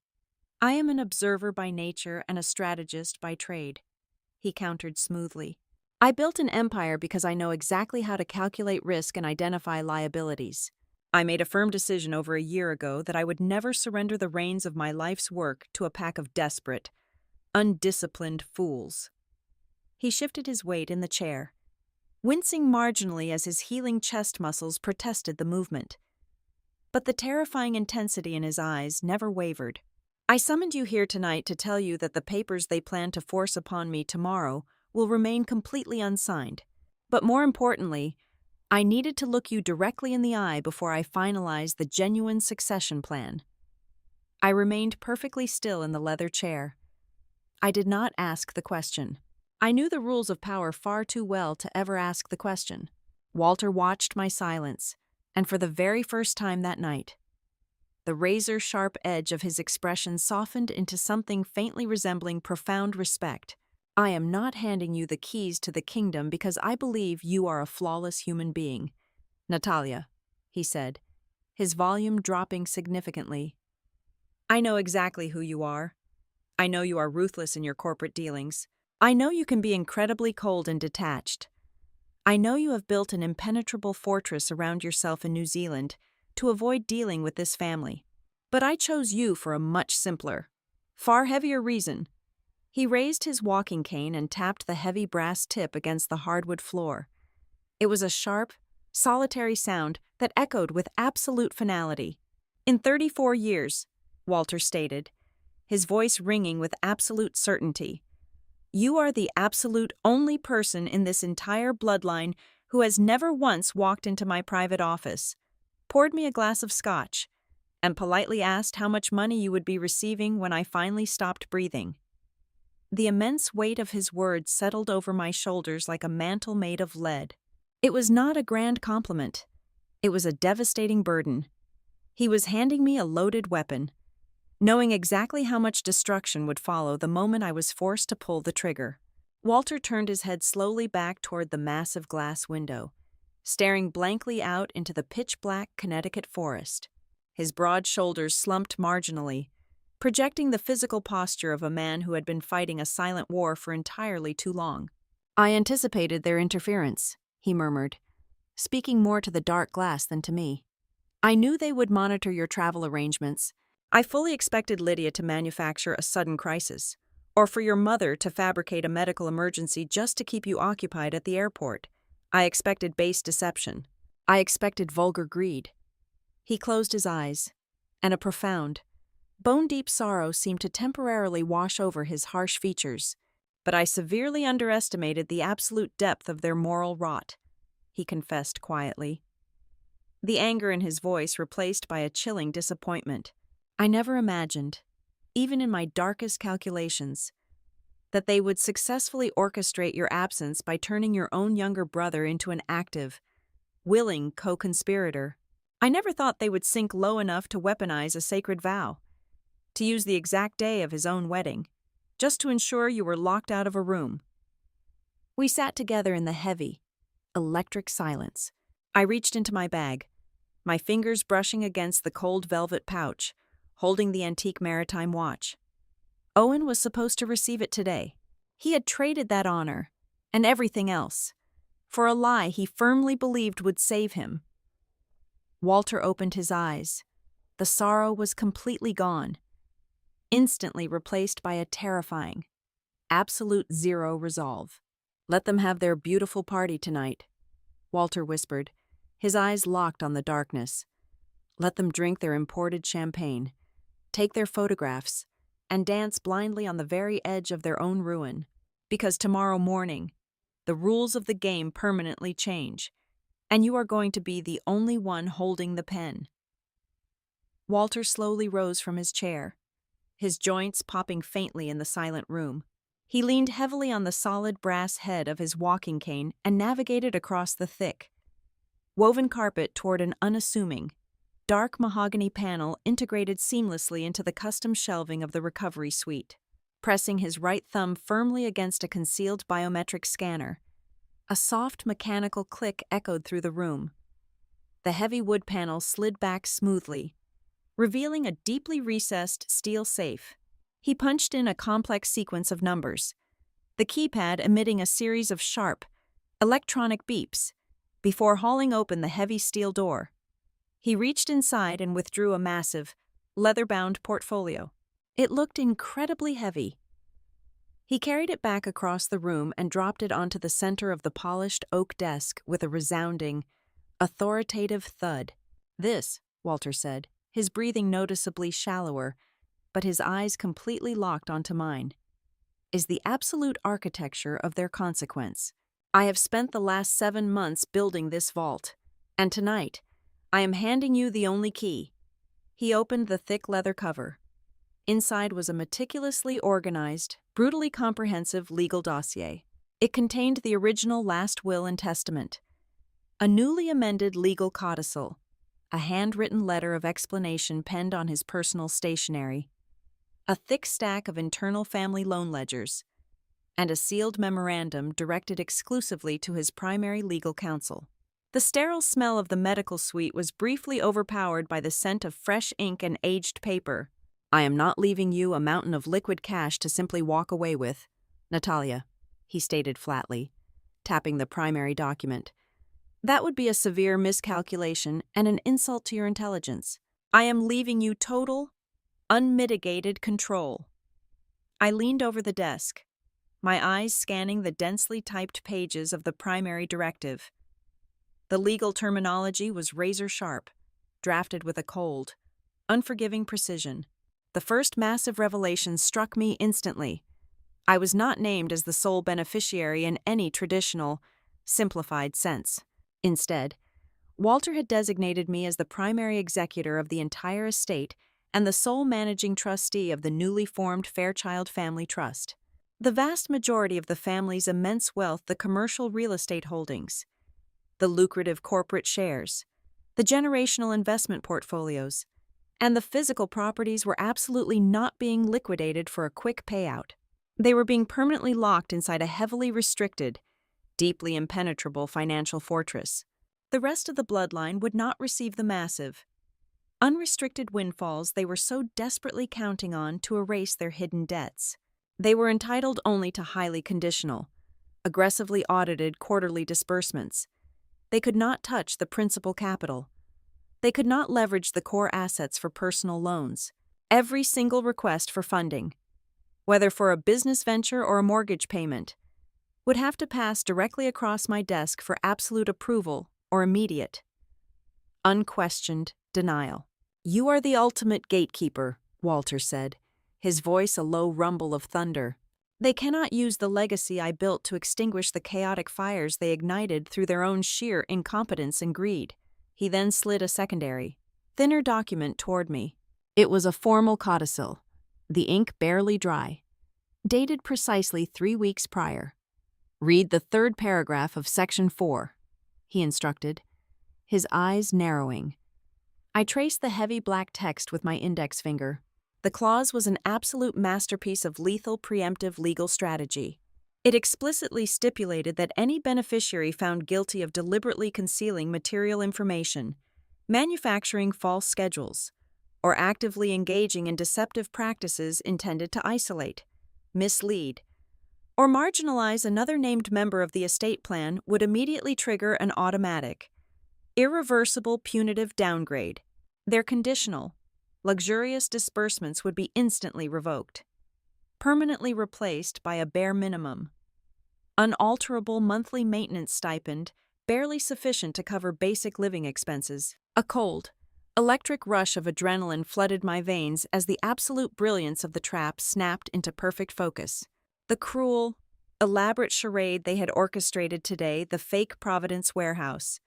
"I am an observer by nature and a strategist by trade," he countered smoothly. "I built an empire because I know exactly how to calculate risk and identify liabilities. I made a firm decision over a year ago that I would never surrender the reins of my life's work to a pack of desperate, undisciplined fools." He shifted his weight in the chair, wincing marginally as his healing chest muscles protested the movement. But the terrifying intensity in his eyes never wavered. "I summoned you here tonight to tell you that the papers they plan to force upon me tomorrow will remain completely unsigned. But more importantly, I needed to look you directly in the eye before I finalized the genuine succession plan." I remained perfectly still in the leather chair. I did not ask the question. I knew the rules of power far too well to ever ask the question. Walter watched my silence, and for the very first time that night, the razor-sharp edge of his expression softened into something faintly resembling profound respect. "I am not handing you the keys to the kingdom because I believe you are a flawless human being, Natalia," he said, his volume dropping significantly. "I know exactly who you are. I know you are ruthless in your corporate dealings. I know you can be incredibly cold and detached. I know you have built an impenetrable fortress around yourself in New Zealand to avoid dealing with this family. But I chose you for a much simpler, far heavier reason." He raised his walking cane and tapped the heavy brass tip against the hardwood floor. It was a sharp, solitary sound that echoed with absolute finality. "In 34 years, Walter stated, his voice ringing with absolute certainty, "you are the absolute only person in this entire bloodline who has never once walked into my private office, poured me a glass of scotch, and politely asked how much money you would be receiving when I finally stopped breathing." The immense weight of his words settled over my shoulders like a mantle made of lead. It was not a grand compliment. It was a devastating burden. He was handing me a loaded weapon, knowing exactly how much destruction would follow the moment I was forced to pull the trigger. Walter turned his head slowly back toward the massive glass window, staring blankly out into the pitch-black Connecticut forest. His broad shoulders slumped marginally, projecting the physical posture of a man who had been fighting a silent war for entirely too long. "I anticipated their interference," he murmured, speaking more to the dark glass than to me. "I knew they would monitor your travel arrangements. I fully expected Lydia to manufacture a sudden crisis, or for your mother to fabricate a medical emergency just to keep you occupied at the airport. I expected base deception. I expected vulgar greed. He closed his eyes, and a profound, bone-deep sorrow seemed to temporarily wash over his harsh features. But I severely underestimated the absolute depth of their moral rot, he confessed quietly, the anger in his voice replaced by a chilling disappointment. I never imagined, even in my darkest calculations, that they would successfully orchestrate your absence by turning your own younger brother into an active, willing co-conspirator. I never thought they would sink low enough to weaponize a sacred vow, to use the exact day of his own wedding, just to ensure you were locked out of a room. We sat together in the heavy, electric silence. I reached into my bag, my fingers brushing against the cold velvet pouch, holding the antique maritime watch. Owen was supposed to receive it today. He had traded that honor, and everything else, for a lie he firmly believed would save him. Walter opened his eyes. The sorrow was completely gone, instantly replaced by a terrifying, absolute zero resolve. "Let them have their beautiful party tonight," Walter whispered, his eyes locked on the darkness. "Let them drink their imported champagne, take their photographs, and dance blindly on the very edge of their own ruin. Because tomorrow morning, the rules of the game permanently change, and you are going to be the only one holding the pen." Walter slowly rose from his chair, his joints popping faintly in the silent room. He leaned heavily on the solid brass head of his walking cane and navigated across the thick, woven carpet toward an unassuming, dark mahogany panel integrated seamlessly into the custom shelving of the recovery suite. Pressing his right thumb firmly against a concealed biometric scanner, a soft mechanical click echoed through the room. The heavy wood panel slid back smoothly, revealing a deeply recessed steel safe. He punched in a complex sequence of numbers, the keypad emitting a series of sharp, electronic beeps, before hauling open the heavy steel door. He reached inside and withdrew a massive, leather-bound portfolio. It looked incredibly heavy. He carried it back across the room and dropped it onto the center of the polished oak desk with a resounding, authoritative thud. "This," Walter said, his breathing noticeably shallower, but his eyes completely locked onto mine, "is the absolute architecture of their consequence. I have spent the last 7 months building this vault, and tonight, I am handing you the only key." He opened the thick leather cover. Inside was a meticulously organized, brutally comprehensive legal dossier. It contained the original last will and testament, a newly amended legal codicil, a handwritten letter of explanation penned on his personal stationery, a thick stack of internal family loan ledgers, and a sealed memorandum directed exclusively to his primary legal counsel. The sterile smell of the medical suite was briefly overpowered by the scent of fresh ink and aged paper. "I am not leaving you a mountain of liquid cash to simply walk away with, Natalia," he stated flatly, tapping the primary document. "That would be a severe miscalculation and an insult to your intelligence. I am leaving you total, unmitigated control." I leaned over the desk, my eyes scanning the densely typed pages of the primary directive. The legal terminology was razor-sharp, drafted with a cold, unforgiving precision. The first massive revelation struck me instantly. I was not named as the sole beneficiary in any traditional, simplified sense. Instead, Walter had designated me as the primary executor of the entire estate and the sole managing trustee of the newly formed Fairchild Family Trust. The vast majority of the family's immense wealth, the commercial real estate holdings, the lucrative corporate shares, the generational investment portfolios, and the physical properties were absolutely not being liquidated for a quick payout. They were being permanently locked inside a heavily restricted, deeply impenetrable financial fortress. The rest of the bloodline would not receive the massive, unrestricted windfalls they were so desperately counting on to erase their hidden debts. They were entitled only to highly conditional, aggressively audited quarterly disbursements. They could not touch the principal capital. They could not leverage the core assets for personal loans. Every single request for funding, whether for a business venture or a mortgage payment, would have to pass directly across my desk for absolute approval or immediate, Unquestioned denial. "You are the ultimate gatekeeper," Walter said, his voice a low rumble of thunder. "They cannot use the legacy I built to extinguish the chaotic fires they ignited through their own sheer incompetence and greed." He then slid a secondary, thinner document toward me. It was a formal codicil, the ink barely dry, dated precisely 3 weeks prior. "Read the third paragraph of Section 4, he instructed, his eyes narrowing. I traced the heavy black text with my index finger. The clause was an absolute masterpiece of lethal preemptive legal strategy. It explicitly stipulated that any beneficiary found guilty of deliberately concealing material information, manufacturing false schedules, or actively engaging in deceptive practices intended to isolate, mislead, or marginalize another named member of the estate plan would immediately trigger an automatic, irreversible punitive downgrade. Their conditional, luxurious disbursements would be instantly revoked, permanently replaced by a bare minimum, unalterable monthly maintenance stipend barely sufficient to cover basic living expenses. A cold, electric rush of adrenaline flooded my veins as the absolute brilliance of the trap snapped into perfect focus. The cruel, elaborate charade they had orchestrated today, the fake Providence warehouse,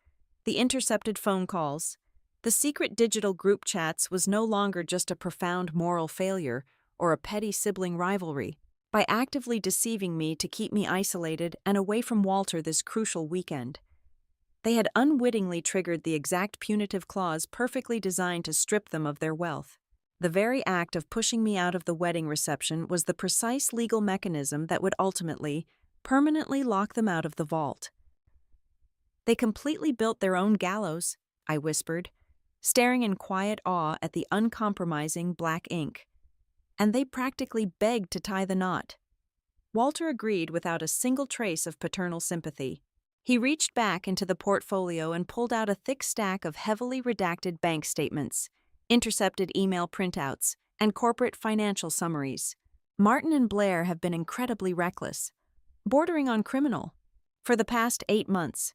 the intercepted phone calls, the secret digital group chats was no longer just a profound moral failure or a petty sibling rivalry. By actively deceiving me to keep me isolated and away from Walter this crucial weekend, they had unwittingly triggered the exact punitive clause perfectly designed to strip them of their wealth. The very act of pushing me out of the wedding reception was the precise legal mechanism that would ultimately, permanently lock them out of the vault. "They completely built their own gallows," I whispered, staring in quiet awe at the uncompromising black ink. "And they practically begged to tie the knot." Walter agreed without a single trace of paternal sympathy. He reached back into the portfolio and pulled out a thick stack of heavily redacted bank statements, intercepted email printouts, and corporate financial summaries. "Martin and Blair have been incredibly reckless, bordering on criminal. For the past 8 months,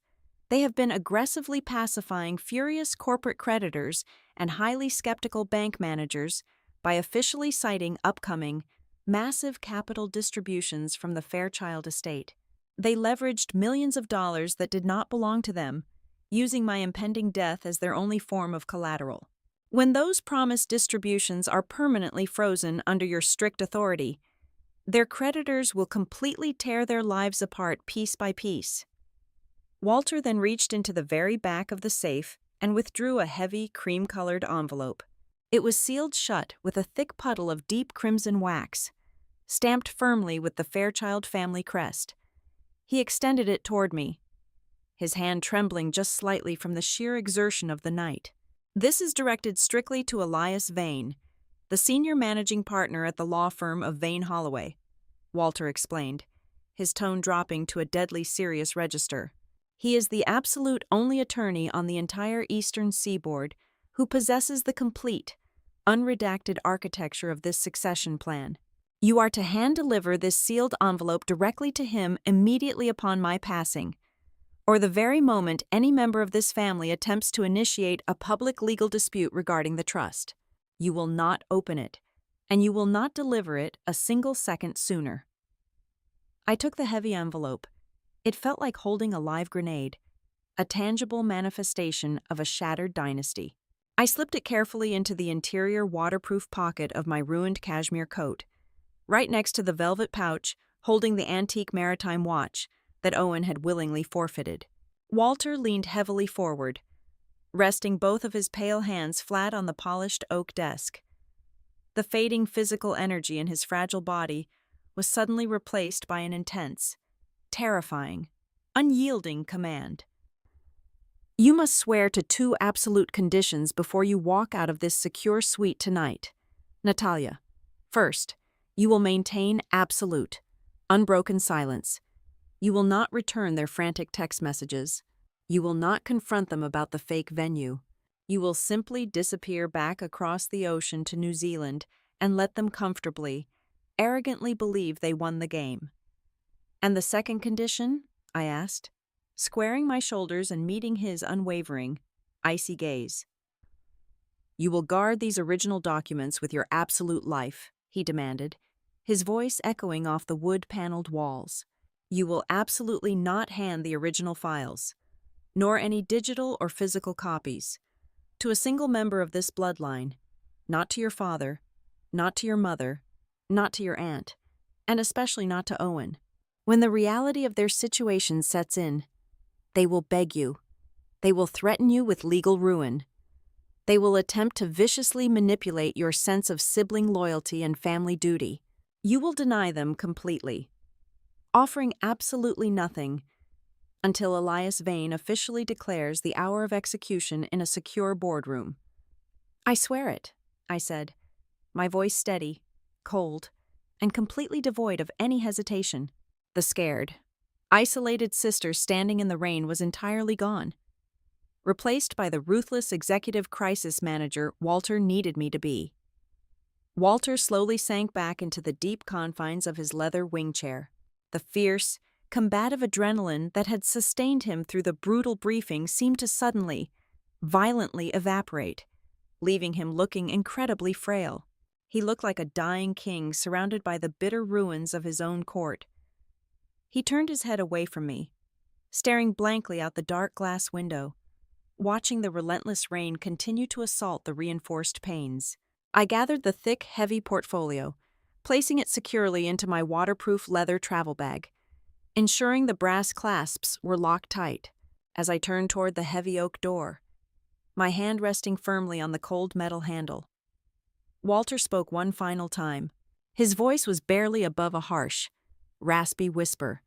they have been aggressively pacifying furious corporate creditors and highly skeptical bank managers by officially citing upcoming, massive capital distributions from the Fairchild estate. They leveraged millions of dollars that did not belong to them, using my impending death as their only form of collateral. When those promised distributions are permanently frozen under your strict authority, their creditors will completely tear their lives apart piece by piece." Walter then reached into the very back of the safe and withdrew a heavy, cream-colored envelope. It was sealed shut with a thick puddle of deep crimson wax, stamped firmly with the Fairchild family crest. He extended it toward me, his hand trembling just slightly from the sheer exertion of the night. "This is directed strictly to Elias Vane, the senior managing partner at the law firm of Vane Holloway," Walter explained, his tone dropping to a deadly serious register. "He is the absolute only attorney on the entire eastern seaboard who possesses the complete, unredacted architecture of this succession plan. You are to hand-deliver this sealed envelope directly to him immediately upon my passing, or the very moment any member of this family attempts to initiate a public legal dispute regarding the trust. You will not open it, and you will not deliver it a single second sooner." I took the heavy envelope. It felt like holding a live grenade, a tangible manifestation of a shattered dynasty. I slipped it carefully into the interior waterproof pocket of my ruined cashmere coat, right next to the velvet pouch holding the antique maritime watch that Owen had willingly forfeited. Walter leaned heavily forward, resting both of his pale hands flat on the polished oak desk. The fading physical energy in his fragile body was suddenly replaced by an intense, terrifying, unyielding command. "You must swear to 2 absolute conditions before you walk out of this secure suite tonight, Natalia. First, you will maintain absolute, unbroken silence. You will not return their frantic text messages. You will not confront them about the fake venue. You will simply disappear back across the ocean to New Zealand and let them comfortably, arrogantly believe they won the game." "And the second condition?" I asked, squaring my shoulders and meeting his unwavering, icy gaze. "You will guard these original documents with your absolute life," he demanded, his voice echoing off the wood-paneled walls. "You will absolutely not hand the original files, nor any digital or physical copies, to a single member of this bloodline, not to your father, not to your mother, not to your aunt, and especially not to Owen. When the reality of their situation sets in, they will beg you. They will threaten you with legal ruin. They will attempt to viciously manipulate your sense of sibling loyalty and family duty. You will deny them completely, offering absolutely nothing until Elias Vane officially declares the hour of execution in a secure boardroom." "I swear it," I said, my voice steady, cold, and completely devoid of any hesitation. The scared, isolated sister standing in the rain was entirely gone, replaced by the ruthless executive crisis manager Walter needed me to be. Walter slowly sank back into the deep confines of his leather wing chair. The fierce, combative adrenaline that had sustained him through the brutal briefing seemed to suddenly, violently evaporate, leaving him looking incredibly frail. He looked like a dying king surrounded by the bitter ruins of his own court. He turned his head away from me, staring blankly out the dark glass window, watching the relentless rain continue to assault the reinforced panes. I gathered the thick, heavy portfolio, placing it securely into my waterproof leather travel bag, ensuring the brass clasps were locked tight. As I turned toward the heavy oak door, my hand resting firmly on the cold metal handle, Walter spoke one final time. His voice was barely above a harsh, raspy whisper,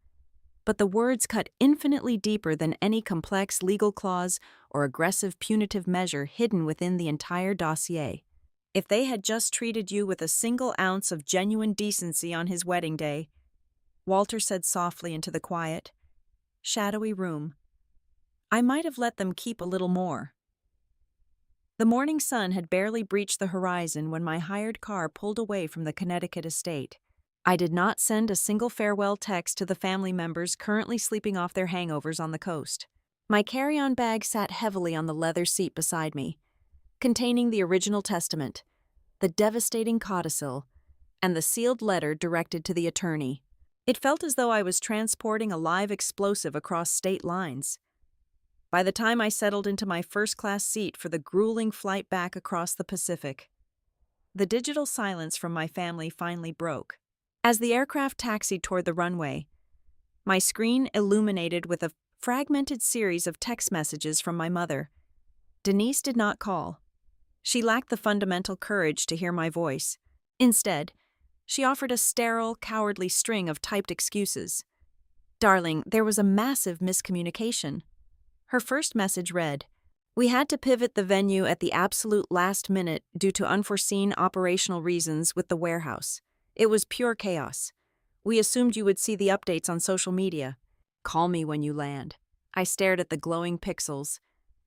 but the words cut infinitely deeper than any complex legal clause or aggressive punitive measure hidden within the entire dossier. "If they had just treated you with a single ounce of genuine decency on his wedding day," Walter said softly into the quiet, shadowy room, "I might have let them keep a little more." The morning sun had barely breached the horizon when my hired car pulled away from the Connecticut estate. I did not send a single farewell text to the family members currently sleeping off their hangovers on the coast. My carry-on bag sat heavily on the leather seat beside me, containing the original testament, the devastating codicil, and the sealed letter directed to the attorney. It felt as though I was transporting a live explosive across state lines. By the time I settled into my first-class seat for the grueling flight back across the Pacific, the digital silence from my family finally broke. As the aircraft taxied toward the runway, my screen illuminated with a fragmented series of text messages from my mother. Denise did not call. She lacked the fundamental courage to hear my voice. Instead, she offered a sterile, cowardly string of typed excuses. "Darling, there was a massive miscommunication." Her first message read, "We had to pivot the venue at the absolute last minute due to unforeseen operational reasons with the warehouse. It was pure chaos. We assumed you would see the updates on social media. Call me when you land." I stared at the glowing pixels.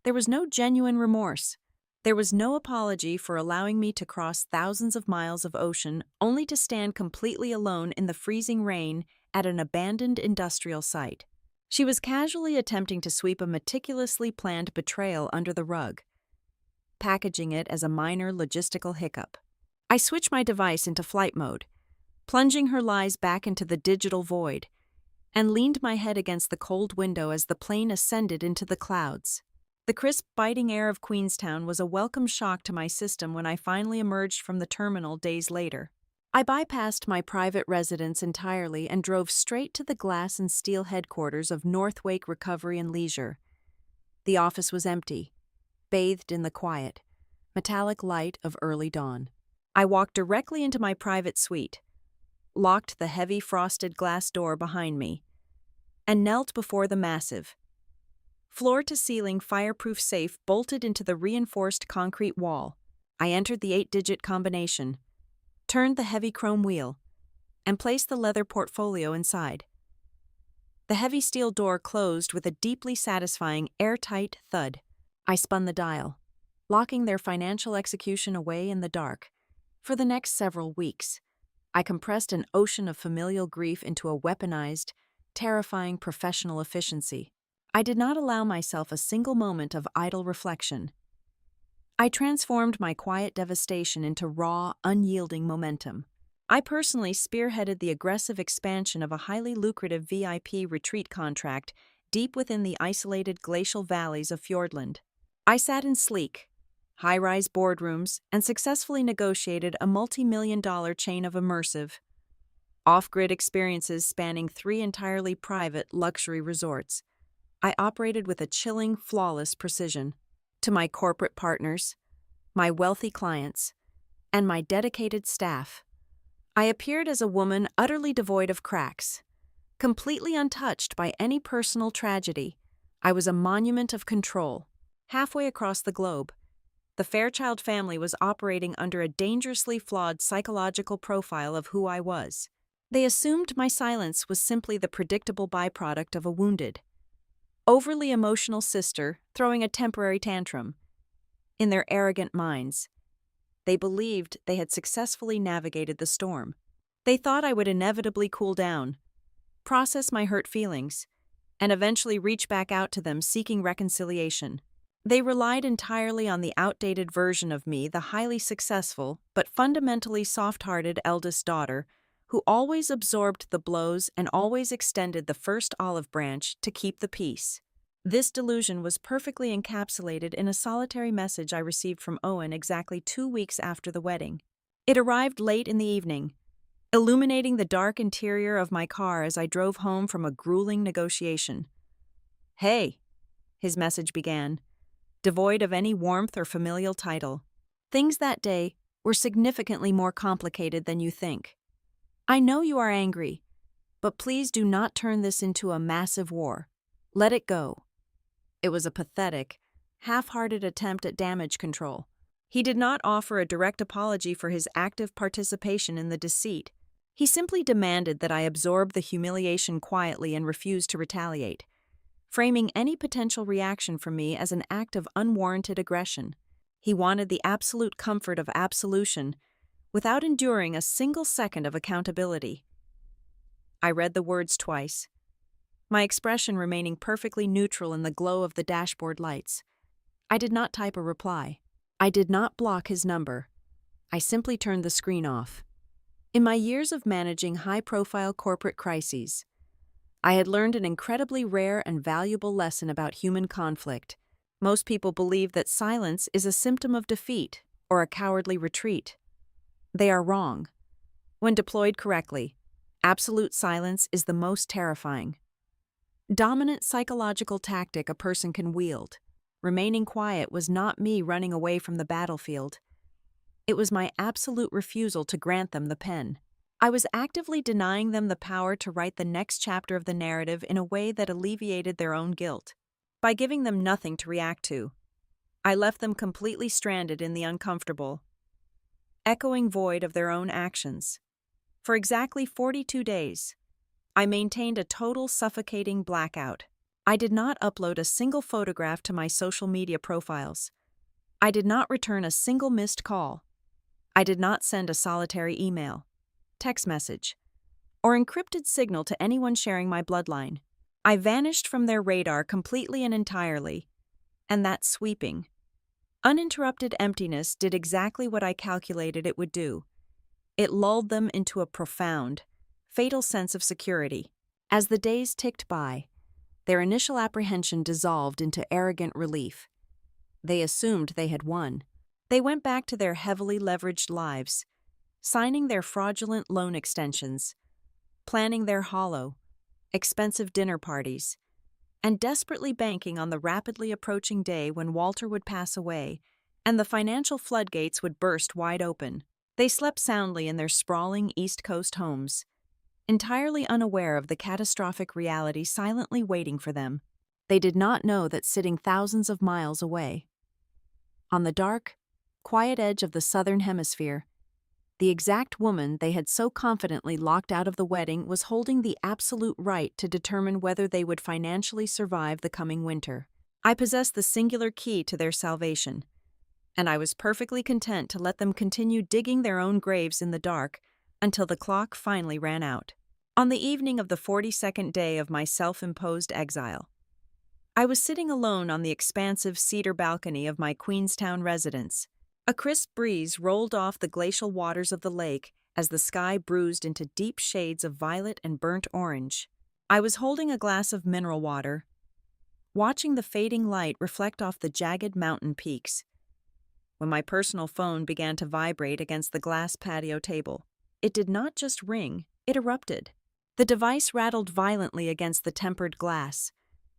There was no genuine remorse. There was no apology for allowing me to cross thousands of miles of ocean only to stand completely alone in the freezing rain at an abandoned industrial site. She was casually attempting to sweep a meticulously planned betrayal under the rug, packaging it as a minor logistical hiccup. I switched my device into flight mode, plunging her lies back into the digital void, and leaned my head against the cold window as the plane ascended into the clouds. The crisp, biting air of Queenstown was a welcome shock to my system when I finally emerged from the terminal days later. I bypassed my private residence entirely and drove straight to the glass and steel headquarters of Northwake Recovery and Leisure. The office was empty, bathed in the quiet, metallic light of early dawn. I walked directly into my private suite, locked the heavy frosted glass door behind me, and knelt before the massive, floor-to-ceiling fireproof safe bolted into the reinforced concrete wall. I entered the 8-digit combination, turned the heavy chrome wheel, and placed the leather portfolio inside. The heavy steel door closed with a deeply satisfying, airtight thud. I spun the dial, locking their financial execution away in the dark. For the next several weeks, I compressed an ocean of familial grief into a weaponized, terrifying professional efficiency. I did not allow myself a single moment of idle reflection. I transformed my quiet devastation into raw, unyielding momentum. I personally spearheaded the aggressive expansion of a highly lucrative VIP retreat contract deep within the isolated glacial valleys of Fjordland. I sat in sleek, high-rise boardrooms and successfully negotiated a multi-million-dollar chain of immersive, off-grid experiences spanning 3 entirely private luxury resorts. I operated with a chilling, flawless precision. To my corporate partners, my wealthy clients, and my dedicated staff, I appeared as a woman utterly devoid of cracks, completely untouched by any personal tragedy. I was a monument of control. Halfway across the globe, the Fairchild family was operating under a dangerously flawed psychological profile of who I was. They assumed my silence was simply the predictable byproduct of a wounded, overly emotional sister throwing a temporary tantrum. In their arrogant minds, they believed they had successfully navigated the storm. They thought I would inevitably cool down, process my hurt feelings, and eventually reach back out to them seeking reconciliation. They relied entirely on the outdated version of me, the highly successful but fundamentally soft-hearted eldest daughter, who always absorbed the blows and always extended the first olive branch to keep the peace. This delusion was perfectly encapsulated in a solitary message I received from Owen exactly 2 weeks after the wedding. It arrived late in the evening, illuminating the dark interior of my car as I drove home from a grueling negotiation. "Hey," his message began, devoid of any warmth or familial title. "Things that day were significantly more complicated than you think. I know you are angry, but please do not turn this into a massive war. Let it go." It was a pathetic, half-hearted attempt at damage control. He did not offer a direct apology for his active participation in the deceit. He simply demanded that I absorb the humiliation quietly and refuse to retaliate, framing any potential reaction from me as an act of unwarranted aggression. He wanted the absolute comfort of absolution, without enduring a single second of accountability. I read the words twice, my expression remaining perfectly neutral in the glow of the dashboard lights. I did not type a reply. I did not block his number. I simply turned the screen off. In my years of managing high-profile corporate crises, I had learned an incredibly rare and valuable lesson about human conflict. Most people believe that silence is a symptom of defeat or a cowardly retreat. They are wrong. When deployed correctly, absolute silence is the most terrifying, dominant psychological tactic a person can wield. Remaining quiet was not me running away from the battlefield. It was my absolute refusal to grant them the pen. I was actively denying them the power to write the next chapter of the narrative in a way that alleviated their own guilt. By giving them nothing to react to, I left them completely stranded in the uncomfortable, echoing void of their own actions. For exactly 42 days, I maintained a total suffocating blackout. I did not upload a single photograph to my social media profiles. I did not return a single missed call. I did not send a solitary email, text message, or encrypted signal to anyone sharing my bloodline. I vanished from their radar completely and entirely, and that sweeping, uninterrupted emptiness did exactly what I calculated it would do. It lulled them into a profound, fatal sense of security. As the days ticked by, their initial apprehension dissolved into arrogant relief. They assumed they had won. They went back to their heavily leveraged lives, signing their fraudulent loan extensions, planning their hollow, expensive dinner parties, and desperately banking on the rapidly approaching day when Walter would pass away and the financial floodgates would burst wide open. They slept soundly in their sprawling East Coast homes, entirely unaware of the catastrophic reality silently waiting for them. They did not know that sitting thousands of miles away, on the dark, quiet edge of the Southern Hemisphere, the exact woman they had so confidently locked out of the wedding was holding the absolute right to determine whether they would financially survive the coming winter. I possessed the singular key to their salvation, and I was perfectly content to let them continue digging their own graves in the dark until the clock finally ran out. On the evening of the 42nd day of my self-imposed exile, I was sitting alone on the expansive cedar balcony of my Queenstown residence. A crisp breeze rolled off the glacial waters of the lake as the sky bruised into deep shades of violet and burnt orange. I was holding a glass of mineral water, watching the fading light reflect off the jagged mountain peaks, when my personal phone began to vibrate against the glass patio table. It did not just ring, it erupted. The device rattled violently against the tempered glass,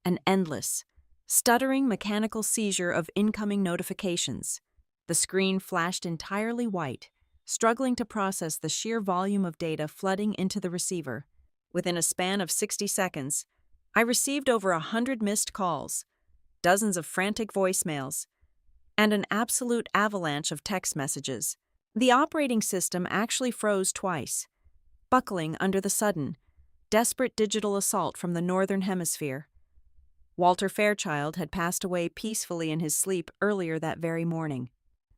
an endless, stuttering mechanical seizure of incoming notifications. The screen flashed entirely white, struggling to process the sheer volume of data flooding into the receiver. Within a span of 60 seconds, I received over 100 missed calls, dozens of frantic voicemails, and an absolute avalanche of text messages. The operating system actually froze twice, buckling under the sudden, desperate digital assault from the Northern Hemisphere. Walter Fairchild had passed away peacefully in his sleep earlier that very morning.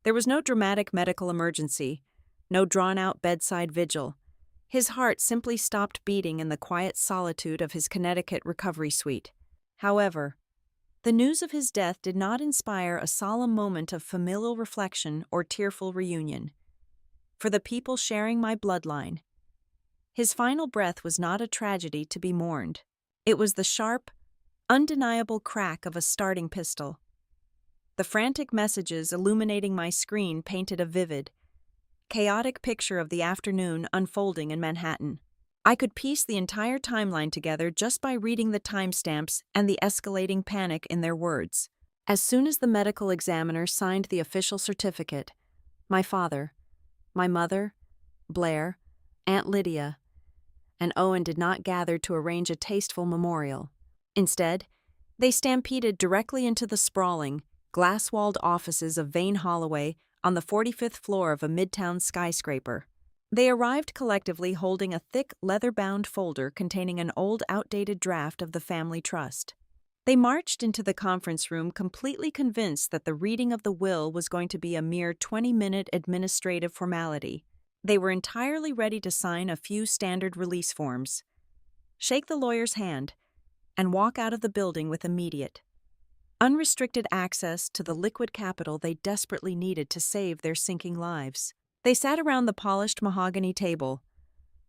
There was no dramatic medical emergency, no drawn-out bedside vigil. His heart simply stopped beating in the quiet solitude of his Connecticut recovery suite. However, the news of his death did not inspire a solemn moment of familial reflection or tearful reunion. For the people sharing my bloodline, his final breath was not a tragedy to be mourned. It was the sharp, undeniable crack of a starting pistol. The frantic messages illuminating my screen painted a vivid, chaotic picture of the afternoon unfolding in Manhattan. I could piece the entire timeline together just by reading the timestamps and the escalating panic in their words. As soon as the medical examiner signed the official certificate, my father, my mother, Blair, Aunt Lydia, and Owen did not gather to arrange a tasteful memorial. Instead, they stampeded directly into the sprawling, glass-walled offices of Vane Holloway on the 45th floor of a midtown skyscraper. They arrived collectively holding a thick, leather-bound folder containing an old, outdated draft of the family trust. They marched into the conference room completely convinced that the reading of the will was going to be a mere 20-minute administrative formality. They were entirely ready to sign a few standard release forms, shake the lawyer's hand, and walk out of the building with immediate, unrestricted access to the liquid capital they desperately needed to save their sinking lives. They sat around the polished mahogany table,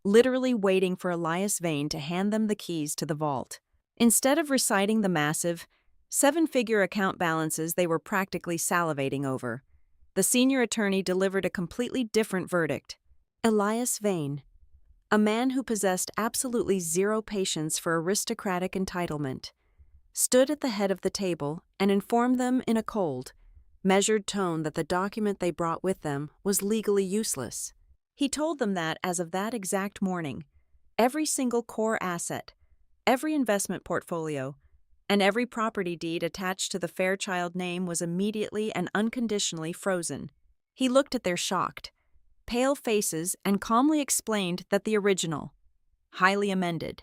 literally waiting for Elias Vane to hand them the keys to the vault. Instead of reciting the massive, seven-figure account balances they were practically salivating over, the senior attorney delivered a completely different verdict. Elias Vane, a man who possessed absolutely zero patience for aristocratic entitlement, stood at the head of the table and informed them in a cold, measured tone that the document they brought with them was legally useless. He told them that, as of that exact morning, every single core asset, every investment portfolio, and every property deed attached to the Fairchild name was immediately and unconditionally frozen. He looked at their shocked, pale faces and calmly explained that the original, highly amended,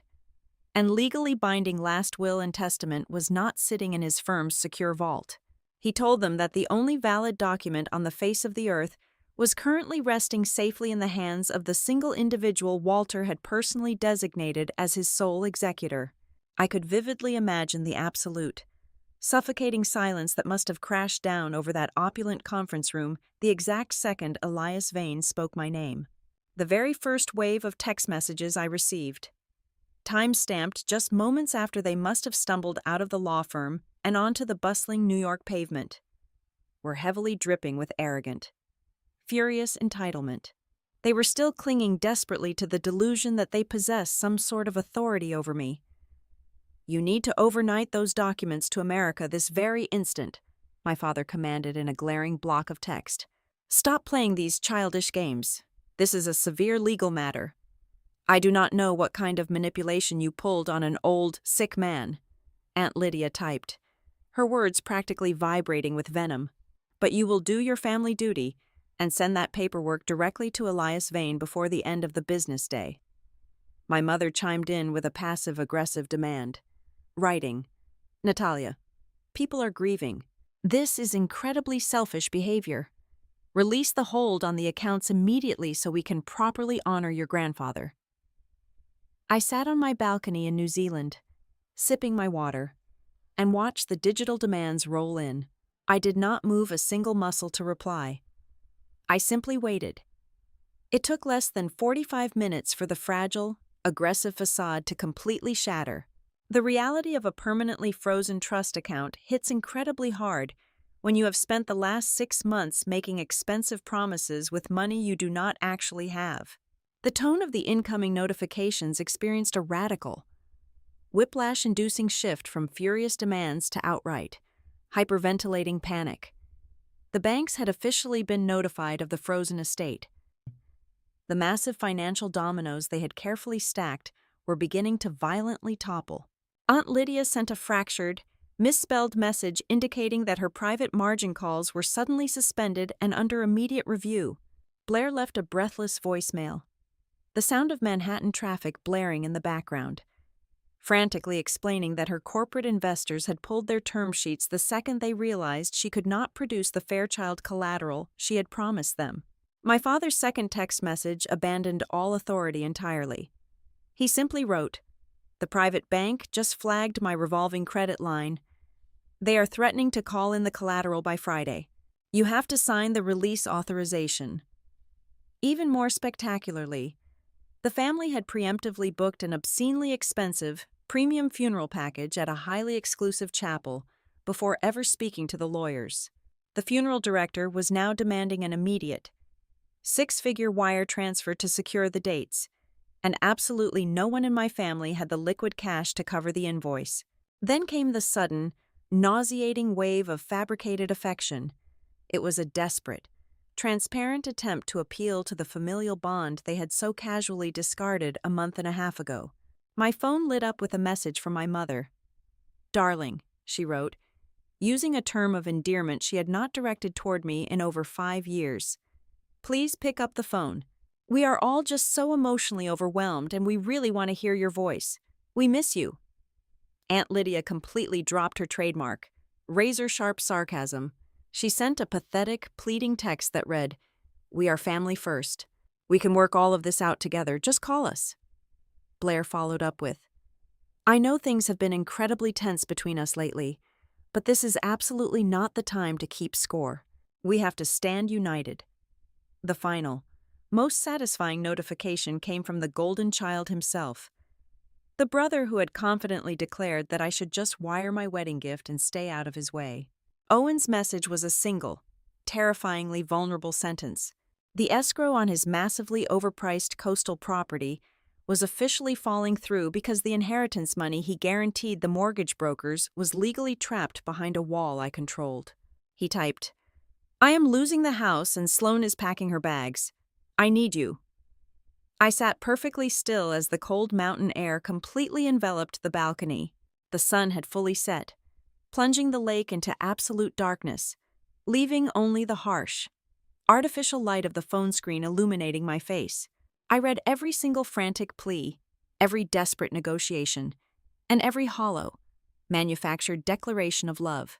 and legally binding last will and testament was not sitting in his firm's secure vault. He told them that the only valid document on the face of the earth was currently resting safely in the hands of the single individual Walter had personally designated as his sole executor. I could vividly imagine the absolute, suffocating silence that must have crashed down over that opulent conference room the exact second Elias Vane spoke my name. The very first wave of text messages I received, time-stamped just moments after they must have stumbled out of the law firm and onto the bustling New York pavement, were heavily dripping with arrogant, furious entitlement. They were still clinging desperately to the delusion that they possessed some sort of authority over me. "You need to overnight those documents to America this very instant," my father commanded in a glaring block of text. "Stop playing these childish games. This is a severe legal matter. I do not know what kind of manipulation you pulled on an old, sick man," Aunt Lydia typed, her words practically vibrating with venom. "But you will do your family duty and send that paperwork directly to Elias Vane before the end of the business day." My mother chimed in with a passive-aggressive demand. Writing, "Natalia, people are grieving. This is incredibly selfish behavior. Release the hold on the accounts immediately so we can properly honor your grandfather." I sat on my balcony in New Zealand, sipping my water, and watched the digital demands roll in. I did not move a single muscle to reply. I simply waited. It took less than 45 minutes for the fragile, aggressive facade to completely shatter. The reality of a permanently frozen trust account hits incredibly hard when you have spent the last 6 months making expensive promises with money you do not actually have. The tone of the incoming notifications experienced a radical, whiplash-inducing shift from furious demands to outright, hyperventilating panic. The banks had officially been notified of the frozen estate. The massive financial dominoes they had carefully stacked were beginning to violently topple. Aunt Lydia sent a fractured, misspelled message indicating that her private margin calls were suddenly suspended and under immediate review. Blair left a breathless voicemail, the sound of Manhattan traffic blaring in the background, frantically explaining that her corporate investors had pulled their term sheets the second they realized she could not produce the Fairchild collateral she had promised them. My father's second text message abandoned all authority entirely. He simply wrote, "The private bank just flagged my revolving credit line. They are threatening to call in the collateral by Friday. You have to sign the release authorization." Even more spectacularly, the family had preemptively booked an obscenely expensive, premium funeral package at a highly exclusive chapel before ever speaking to the lawyers. The funeral director was now demanding an immediate, six-figure wire transfer to secure the dates, and absolutely no one in my family had the liquid cash to cover the invoice. Then came the sudden, nauseating wave of fabricated affection. It was a desperate, transparent attempt to appeal to the familial bond they had so casually discarded a month and a half ago. My phone lit up with a message from my mother. "Darling," she wrote, using a term of endearment she had not directed toward me in over 5 years. "Please pick up the phone. We are all just so emotionally overwhelmed and we really want to hear your voice. We miss you." Aunt Lydia completely dropped her trademark, razor-sharp sarcasm. She sent a pathetic, pleading text that read, "We are family first. We can work all of this out together. Just call us." Blair followed up with, "I know things have been incredibly tense between us lately, but this is absolutely not the time to keep score. We have to stand united." The final, most satisfying notification came from the golden child himself. The brother who had confidently declared that I should just wire my wedding gift and stay out of his way. Owen's message was a single, terrifyingly vulnerable sentence. The escrow on his massively overpriced coastal property was officially falling through because the inheritance money he guaranteed the mortgage brokers was legally trapped behind a wall I controlled. He typed, "I am losing the house and Sloane is packing her bags. I need you." I sat perfectly still as the cold mountain air completely enveloped the balcony. The sun had fully set, plunging the lake into absolute darkness, leaving only the harsh, artificial light of the phone screen illuminating my face. I read every single frantic plea, every desperate negotiation, and every hollow, manufactured declaration of love.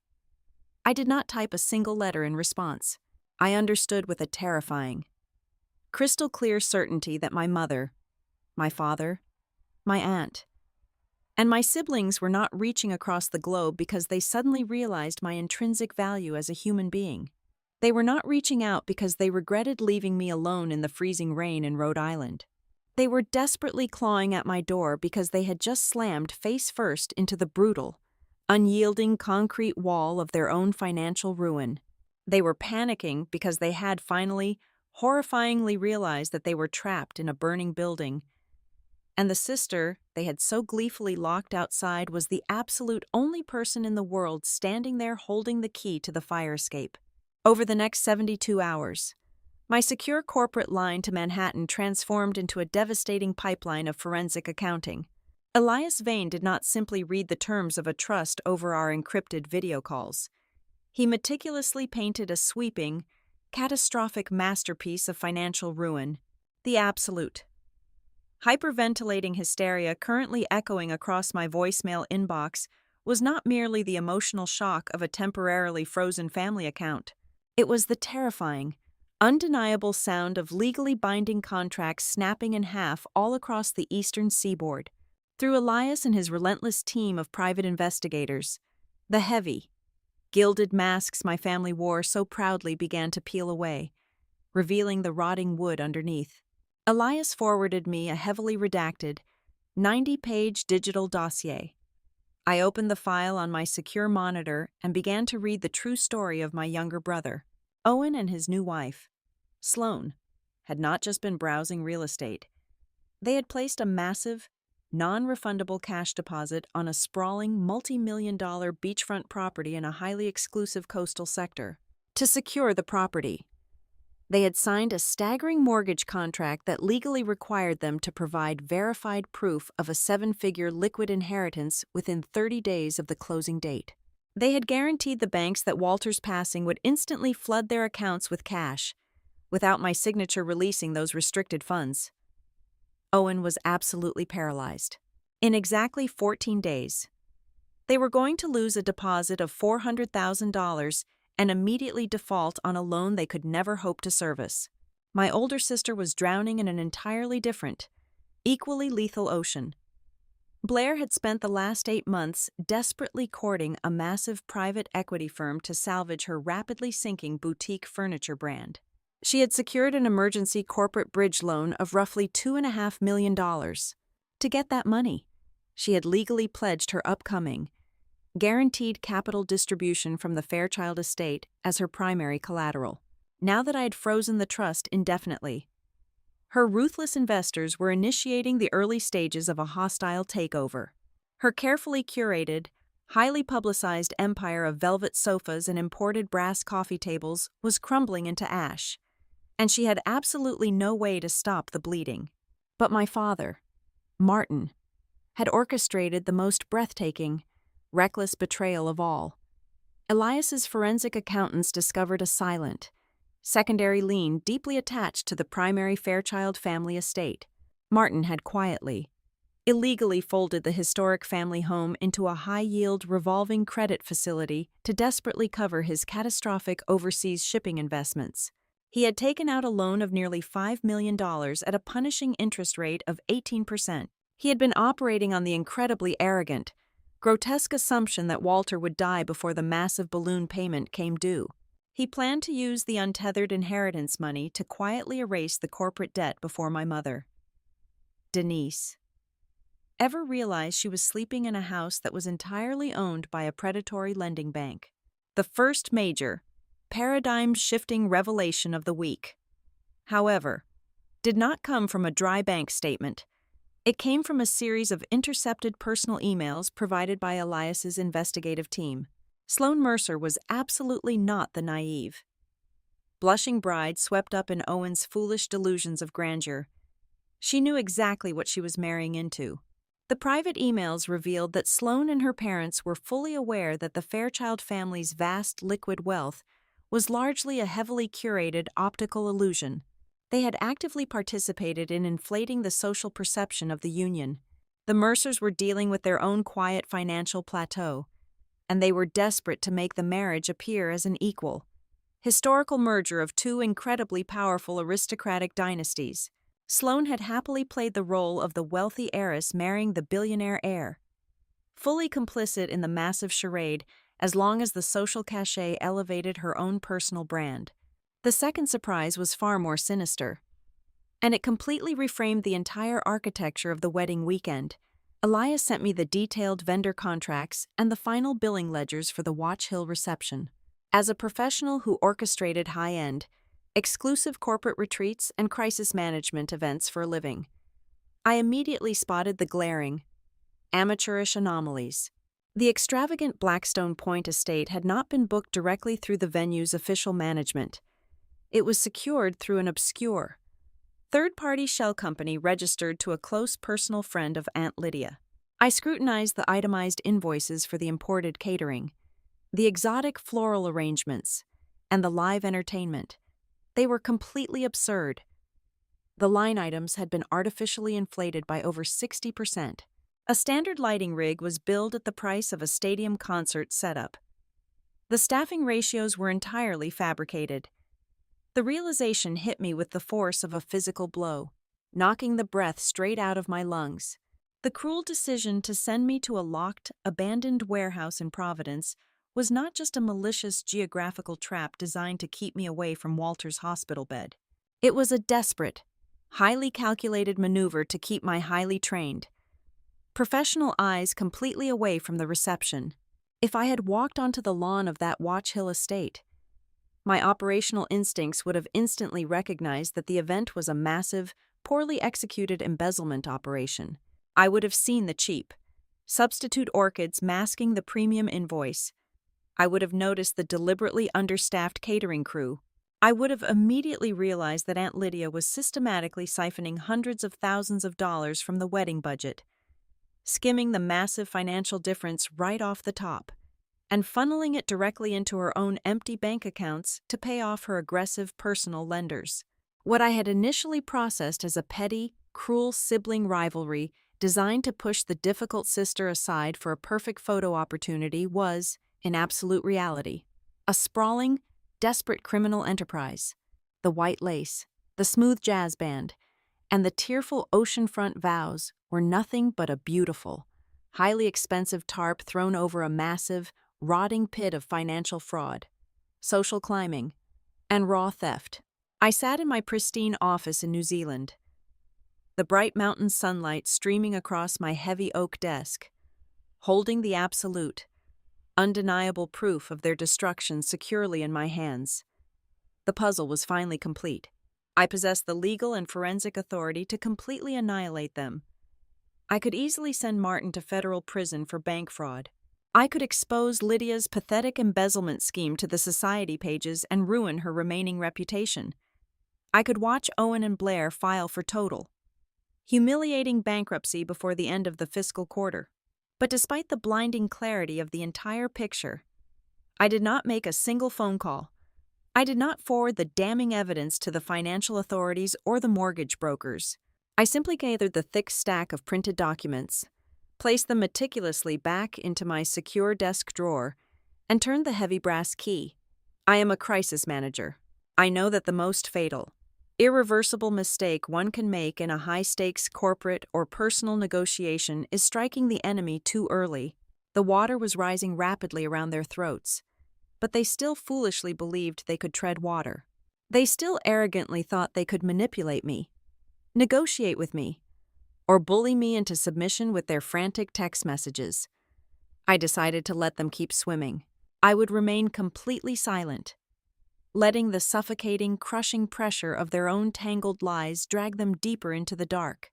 I did not type a single letter in response. I understood with a terrifying, crystal clear certainty that my mother, my father, my aunt, and my siblings were not reaching across the globe because they suddenly realized my intrinsic value as a human being. They were not reaching out because they regretted leaving me alone in the freezing rain in Rhode Island. They were desperately clawing at my door because they had just slammed face first into the brutal, unyielding concrete wall of their own financial ruin. They were panicking because they had finally, horrifyingly realized that they were trapped in a burning building, and the sister they had so gleefully locked outside was the absolute only person in the world standing there holding the key to the fire escape. Over the next 72 hours, my secure corporate line to Manhattan transformed into a devastating pipeline of forensic accounting. Elias Vane did not simply read the terms of a trust over our encrypted video calls. He meticulously painted a sweeping, catastrophic masterpiece of financial ruin, the absolute. Hyperventilating hysteria currently echoing across my voicemail inbox was not merely the emotional shock of a temporarily frozen family account. It was the terrifying, undeniable sound of legally binding contracts snapping in half all across the eastern seaboard. Through Elias and his relentless team of private investigators, The heavy, gilded masks my family wore so proudly began to peel away, revealing the rotting wood underneath. Elias forwarded me a heavily redacted, 90-page digital dossier. I opened the file on my secure monitor and began to read the true story of my younger brother. Owen and his new wife, Sloane, had not just been browsing real estate. They had placed a massive, non-refundable cash deposit on a sprawling multi-million-dollar beachfront property in a highly exclusive coastal sector. To secure the property, they had signed a staggering mortgage contract that legally required them to provide verified proof of a 7-figure liquid inheritance within 30 days of the closing date. They had guaranteed the banks that Walter's passing would instantly flood their accounts with cash, without my signature releasing those restricted funds. Owen was absolutely paralyzed. In exactly 14 days, they were going to lose a deposit of $400,000 and immediately default on a loan they could never hope to service. My older sister was drowning in an entirely different, equally lethal ocean. Blair had spent the last 8 months desperately courting a massive private equity firm to salvage her rapidly sinking boutique furniture brand. She had secured an emergency corporate bridge loan of roughly $2.5 million. To get that money, she had legally pledged her upcoming, guaranteed capital distribution from the Fairchild estate as her primary collateral. Now that I had frozen the trust indefinitely, her ruthless investors were initiating the early stages of a hostile takeover. Her carefully curated, highly publicized empire of velvet sofas and imported brass coffee tables was crumbling into ash, and she had absolutely no way to stop the bleeding. But my father, Martin, had orchestrated the most breathtaking, reckless betrayal of all. Elias's forensic accountants discovered a silent, secondary lien deeply attached to the primary Fairchild family estate. Martin had quietly, illegally folded the historic family home into a high-yield revolving credit facility to desperately cover his catastrophic overseas shipping investments. He had taken out a loan of nearly $5 million at a punishing interest rate of 18%. He had been operating on the incredibly arrogant, grotesque assumption that Walter would die before the massive balloon payment came due. He planned to use the untethered inheritance money to quietly erase the corporate debt before my mother, Denise, ever realized she was sleeping in a house that was entirely owned by a predatory lending bank. The first major, paradigm-shifting revelation of the week, however, did not come from a dry bank statement. It came from a series of intercepted personal emails provided by Elias's investigative team. Sloane Mercer was absolutely not the naive, blushing bride swept up in Owen's foolish delusions of grandeur. She knew exactly what she was marrying into. The private emails revealed that Sloane and her parents were fully aware that the Fairchild family's vast liquid wealth was largely a heavily curated optical illusion. They had actively participated in inflating the social perception of the union. The Mercers were dealing with their own quiet financial plateau, and they were desperate to make the marriage appear as an equal, historical merger of two incredibly powerful aristocratic dynasties. Sloane had happily played the role of the wealthy heiress marrying the billionaire heir, fully complicit in the massive charade as long as the social cachet elevated her own personal brand. The second surprise was far more sinister, and it completely reframed the entire architecture of the wedding weekend. Elias sent me the detailed vendor contracts and the final billing ledgers for the Watch Hill reception. As a professional who orchestrated high-end, exclusive corporate retreats and crisis management events for a living, I immediately spotted the glaring, amateurish anomalies. The extravagant Blackstone Point estate had not been booked directly through the venue's official management. It was secured through an obscure, third-party shell company registered to a close personal friend of Aunt Lydia. I scrutinized the itemized invoices for the imported catering, the exotic floral arrangements, and the live entertainment. They were completely absurd. The line items had been artificially inflated by over 60%. A standard lighting rig was billed at the price of a stadium concert setup. The staffing ratios were entirely fabricated. The realization hit me with the force of a physical blow, knocking the breath straight out of my lungs. The cruel decision to send me to a locked, abandoned warehouse in Providence was not just a malicious geographical trap designed to keep me away from Walter's hospital bed. It was a desperate, highly calculated maneuver to keep my highly trained, professional eyes completely away from the reception. If I had walked onto the lawn of that Watch Hill estate, my operational instincts would have instantly recognized that the event was a massive, poorly executed embezzlement operation. I would have seen the cheap, substitute orchids masking the premium invoice. I would have noticed the deliberately understaffed catering crew. I would have immediately realized that Aunt Lydia was systematically siphoning hundreds of thousands of dollars from the wedding budget, skimming the massive financial difference right off the top, and funneling it directly into her own empty bank accounts to pay off her aggressive personal lenders. What I had initially processed as a petty, cruel sibling rivalry designed to push the difficult sister aside for a perfect photo opportunity was, in absolute reality, a sprawling, desperate criminal enterprise. The white lace, the smooth jazz band, and the tearful oceanfront vows were nothing but a beautiful, highly expensive tarp thrown over a massive, rotting pit of financial fraud, social climbing, and raw theft. I sat in my pristine office in New Zealand, the bright mountain sunlight streaming across my heavy oak desk, holding the absolute, undeniable proof of their destruction securely in my hands. The puzzle was finally complete. I possessed the legal and forensic authority to completely annihilate them. I could easily send Martin to federal prison for bank fraud. I could expose Lydia's pathetic embezzlement scheme to the society pages and ruin her remaining reputation. I could watch Owen and Blair file for total, humiliating bankruptcy before the end of the fiscal quarter. But despite the blinding clarity of the entire picture, I did not make a single phone call. I did not forward the damning evidence to the financial authorities or the mortgage brokers. I simply gathered the thick stack of printed documents, placed them meticulously back into my secure desk drawer, and turned the heavy brass key. I am a crisis manager. I know that the most fatal, irreversible mistake one can make in a high-stakes corporate or personal negotiation is striking the enemy too early. The water was rising rapidly around their throats, but they still foolishly believed they could tread water. They still arrogantly thought they could manipulate me, negotiate with me, or bully me into submission with their frantic text messages. I decided to let them keep swimming. I would remain completely silent, letting the suffocating, crushing pressure of their own tangled lies drag them deeper into the dark,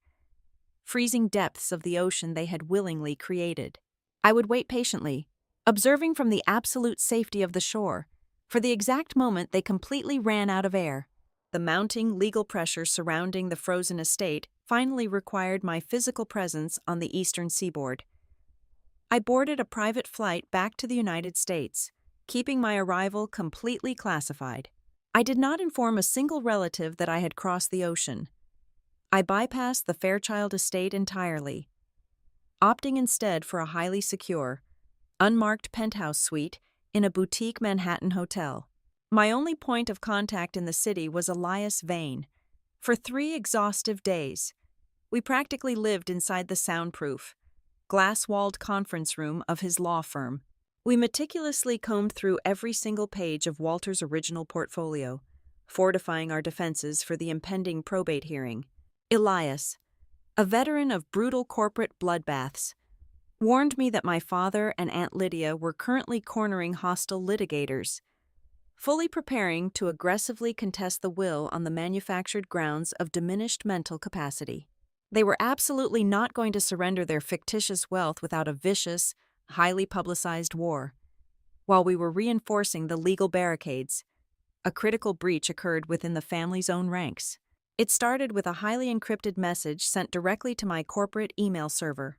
freezing depths of the ocean they had willingly created. I would wait patiently, observing from the absolute safety of the shore, for the exact moment they completely ran out of air. The mounting legal pressure surrounding the frozen estate finally required my physical presence on the eastern seaboard. I boarded a private flight back to the United States, keeping my arrival completely classified. I did not inform a single relative that I had crossed the ocean. I bypassed the Fairchild estate entirely, opting instead for a highly secure, unmarked penthouse suite in a boutique Manhattan hotel. My only point of contact in the city was Elias Vane. For 3 exhaustive days, we practically lived inside the soundproof, glass-walled conference room of his law firm. We meticulously combed through every single page of Walter's original portfolio, fortifying our defenses for the impending probate hearing. Elias, a veteran of brutal corporate bloodbaths, warned me that my father and Aunt Lydia were currently cornering hostile litigators, fully preparing to aggressively contest the will on the manufactured grounds of diminished mental capacity. They were absolutely not going to surrender their fictitious wealth without a vicious, highly publicized war. While we were reinforcing the legal barricades, a critical breach occurred within the family's own ranks. It started with a highly encrypted message sent directly to my corporate email server.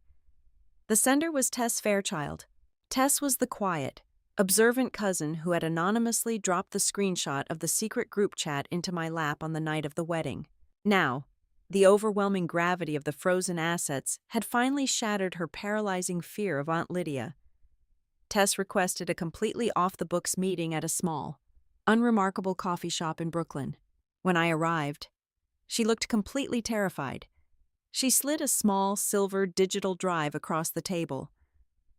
The sender was Tess Fairchild. Tess was the quiet, observant cousin who had anonymously dropped the screenshot of the secret group chat into my lap on the night of the wedding. Now, the overwhelming gravity of the frozen assets had finally shattered her paralyzing fear of Aunt Lydia. Tess requested a completely off-the-books meeting at a small, unremarkable coffee shop in Brooklyn. When I arrived, she looked completely terrified, She slid a small, silver digital drive across the table,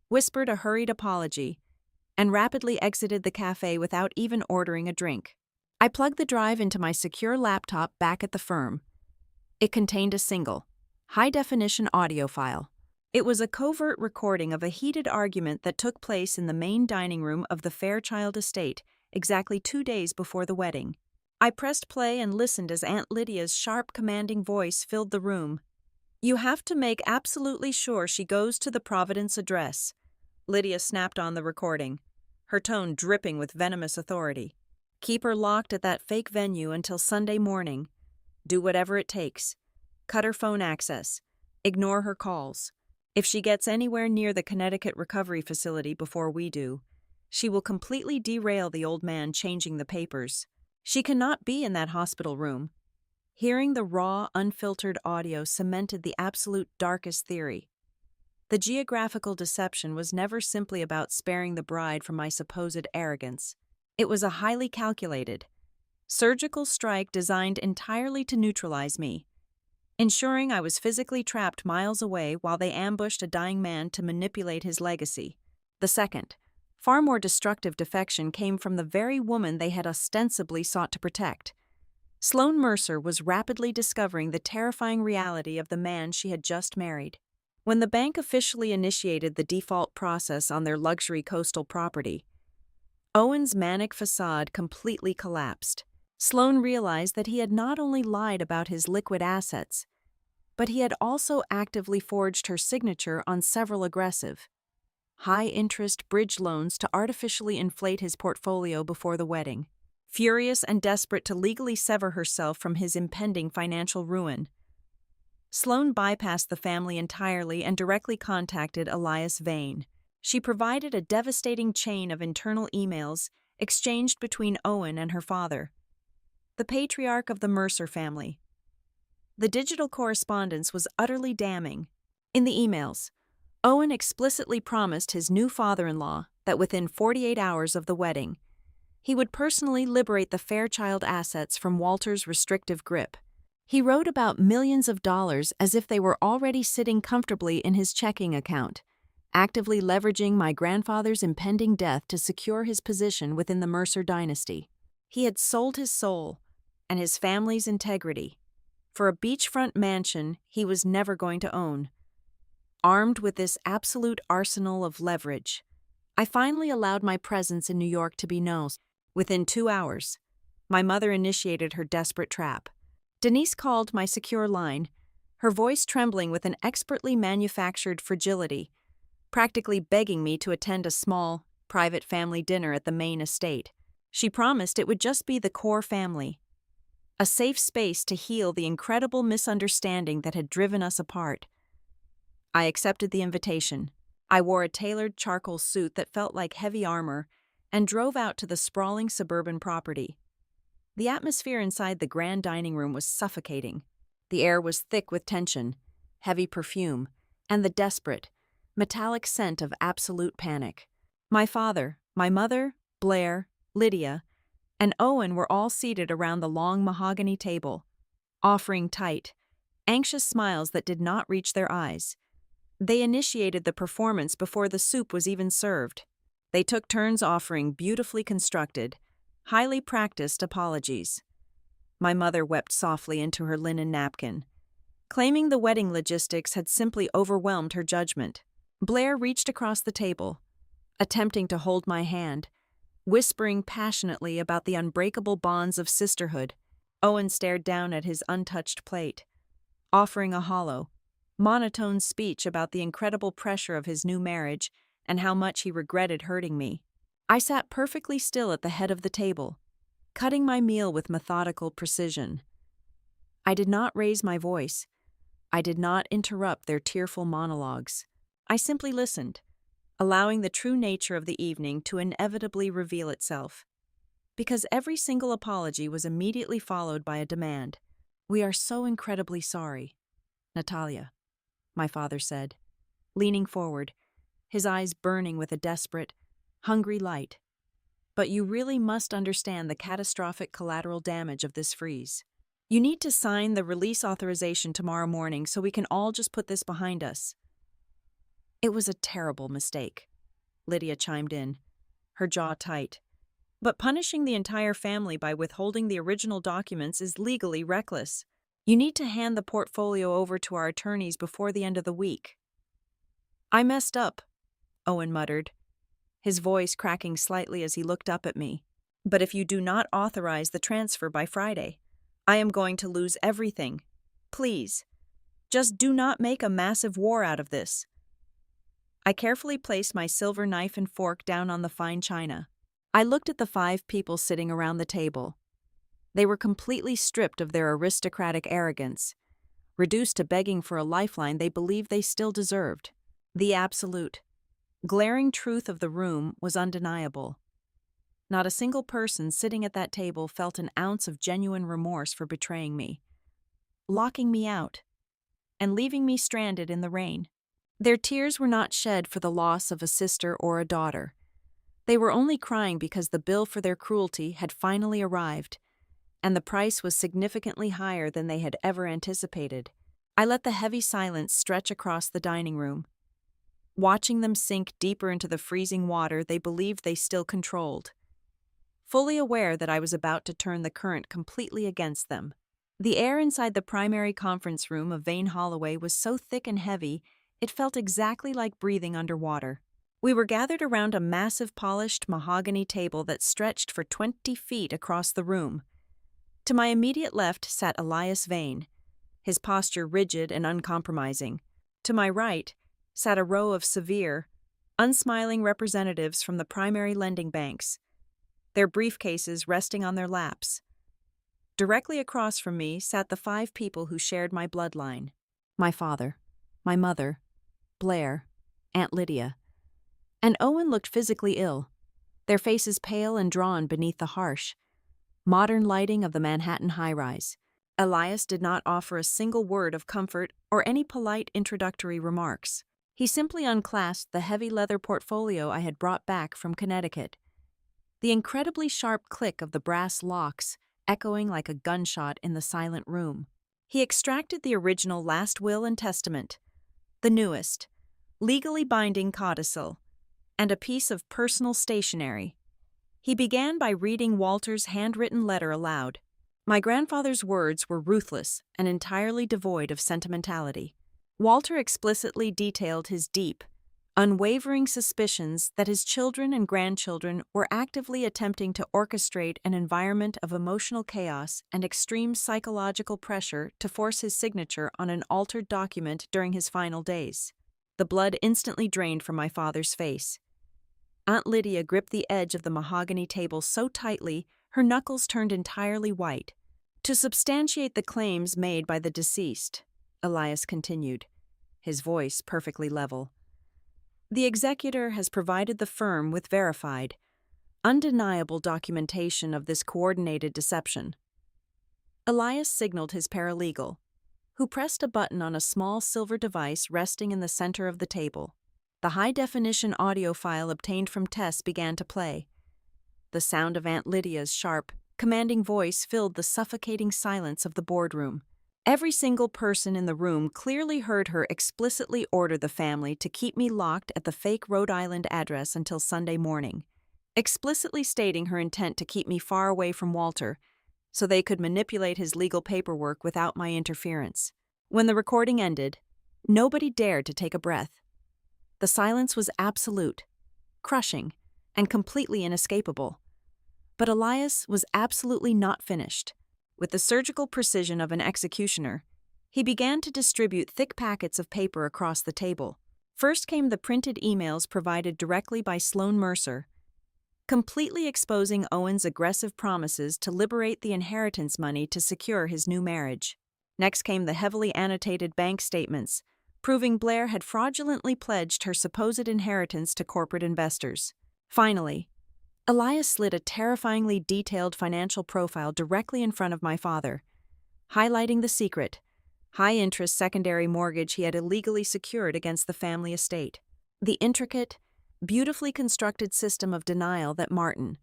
whispered a hurried apology, and rapidly exited the cafe without even ordering a drink. I plugged the drive into my secure laptop back at the firm. It contained a single, high-definition audio file. It was a covert recording of a heated argument that took place in the main dining room of the Fairchild estate exactly 2 days before the wedding. I pressed play and listened as Aunt Lydia's sharp, commanding voice filled the room. "You have to make absolutely sure she goes to the Providence address." Lydia snapped on the recording, her tone dripping with venomous authority. "Keep her locked at that fake venue until Sunday morning. Do whatever it takes. Cut her phone access. Ignore her calls. If she gets anywhere near the Connecticut recovery facility before we do, she will completely derail the old man changing the papers. She cannot be in that hospital room." Hearing the raw, unfiltered audio cemented the absolute darkest theory. The geographical deception was never simply about sparing the bride from my supposed arrogance. It was a highly calculated, surgical strike designed entirely to neutralize me, ensuring I was physically trapped miles away while they ambushed a dying man to manipulate his legacy. The second, far more destructive defection came from the very woman they had ostensibly sought to protect. Sloane Mercer was rapidly discovering the terrifying reality of the man she had just married. When the bank officially initiated the default process on their luxury coastal property, Owen's manic facade completely collapsed. Sloane realized that he had not only lied about his liquid assets, but he had also actively forged her signature on several aggressive, high-interest bridge loans to artificially inflate his portfolio before the wedding. Furious and desperate to legally sever herself from his impending financial ruin, Sloane bypassed the family entirely and directly contacted Elias Vane. She provided a devastating chain of internal emails exchanged between Owen and her father, the patriarch of the Mercer family. The digital correspondence was utterly damning. In the emails, Owen explicitly promised his new father-in-law that within 48 hours of the wedding, he would personally liberate the Fairchild assets from Walter's restrictive grip. He wrote about millions of dollars as if they were already sitting comfortably in his checking account, actively leveraging my grandfather's impending death to secure his position within the Mercer dynasty. He had sold his soul and his family's integrity for a beachfront mansion he was never going to own. Armed with this absolute arsenal of leverage, I finally allowed my presence in New York to be known. Within 2 hours, my mother initiated her desperate trap. Denise called my secure line, her voice trembling with an expertly manufactured fragility, practically begging me to attend a small, private family dinner at the main estate. She promised it would just be the core family, a safe space to heal the incredible misunderstanding that had driven us apart. I accepted the invitation. I wore a tailored charcoal suit that felt like heavy armor and drove out to the sprawling suburban property. The atmosphere inside the grand dining room was suffocating. The air was thick with tension, heavy perfume, and the desperate, metallic scent of absolute panic. My father, my mother, Blair, Lydia, and Owen were all seated around the long mahogany table, offering tight, anxious smiles that did not reach their eyes. They initiated the performance before the soup was even served. They took turns offering beautifully constructed, highly practiced apologies. My mother wept softly into her linen napkin, claiming the wedding logistics had simply overwhelmed her judgment. Blair reached across the table, attempting to hold my hand, whispering passionately about the unbreakable bonds of sisterhood. Owen stared down at his untouched plate, offering a hollow, monotone speech about the incredible pressure of his new marriage and how much he regretted hurting me. I sat perfectly still at the head of the table, cutting my meal with methodical precision. I did not raise my voice. I did not interrupt their tearful monologues. I simply listened, allowing the true nature of the evening to inevitably reveal itself. Because every single apology was immediately followed by a demand. "We are so incredibly sorry, Natalia," my father said, leaning forward, his eyes burning with a desperate, hungry light. "But you really must understand the catastrophic collateral damage of this freeze. You need to sign the release authorization tomorrow morning so we can all just put this behind us." "It was a terrible mistake," Lydia chimed in, her jaw tight. "But punishing the entire family by withholding the original documents is legally reckless. You need to hand the portfolio over to our attorneys before the end of the week." "I messed up," Owen muttered, his voice cracking slightly as he looked up at me. "But if you do not authorize the transfer by Friday, I am going to lose everything. Please, just do not make a massive war out of this." I carefully placed my silver knife and fork down on the fine china. I looked at the 5 people sitting around the table. They were completely stripped of their aristocratic arrogance, reduced to begging for a lifeline they believed they still deserved. The absolute, glaring truth of the room was undeniable. Not a single person sitting at that table felt an ounce of genuine remorse for betraying me, locking me out, and leaving me stranded in the rain. Their tears were not shed for the loss of a sister or a daughter. They were only crying because the bill for their cruelty had finally arrived, and the price was significantly higher than they had ever anticipated. I let the heavy silence stretch across the dining room, watching them sink deeper into the freezing water they believed they still controlled, fully aware that I was about to turn the current completely against them. The air inside the primary conference room of Vane Holloway was so thick and heavy, it felt exactly like breathing underwater. We were gathered around a massive polished mahogany table that stretched for 20 feet across the room. To my immediate left sat Elias Vane, his posture rigid and uncompromising. To my right sat a row of severe, unsmiling representatives from the primary lending banks, their briefcases resting on their laps. Directly across from me sat the 5 people who shared my bloodline: my father, my mother, Blair, Aunt Lydia. And Owen looked physically ill, their faces pale and drawn beneath the harsh, modern lighting of the Manhattan high-rise. Elias did not offer a single word of comfort or any polite introductory remarks. He simply unclasped the heavy leather portfolio I had brought back from Connecticut, the incredibly sharp click of the brass locks echoing like a gunshot in the silent room. He extracted the original last will and testament, the newest, legally binding codicil, and a piece of personal stationery. He began by reading Walter's handwritten letter aloud. My grandfather's words were ruthless and entirely devoid of sentimentality. Walter explicitly detailed his deep, unwavering suspicions that his children and grandchildren were actively attempting to orchestrate an environment of emotional chaos and extreme psychological pressure to force his signature on an altered document during his final days. The blood instantly drained from my father's face. Aunt Lydia gripped the edge of the mahogany table so tightly her knuckles turned entirely white. "To substantiate the claims made by the deceased," Elias continued, his voice perfectly level, "the executor has provided the firm with verified, undeniable documentation of this coordinated deception." Elias signaled his paralegal, who pressed a button on a small silver device resting in the center of the table. The high-definition audio file obtained from Tess began to play. The sound of Aunt Lydia's sharp, commanding voice filled the suffocating silence of the boardroom. Every single person in the room clearly heard her explicitly order the family to keep me locked at the fake Rhode Island address until Sunday morning, explicitly stating her intent to keep me far away from Walter so they could manipulate his legal paperwork without my interference. When the recording ended, nobody dared to take a breath. The silence was absolute, crushing, and completely inescapable. But Elias was absolutely not finished. With the surgical precision of an executioner, he began to distribute thick packets of paper across the table. First came the printed emails provided directly by Sloan Mercer, completely exposing Owen's aggressive promises to liberate the inheritance money to secure his new marriage. Next came the heavily annotated bank statements, proving Blair had fraudulently pledged her supposed inheritance to corporate investors. Finally, Elias slid a terrifyingly detailed financial profile directly in front of my father, highlighting the secret, high-interest secondary mortgage he had illegally secured against the family estate. The intricate, beautifully constructed system of denial that Martin,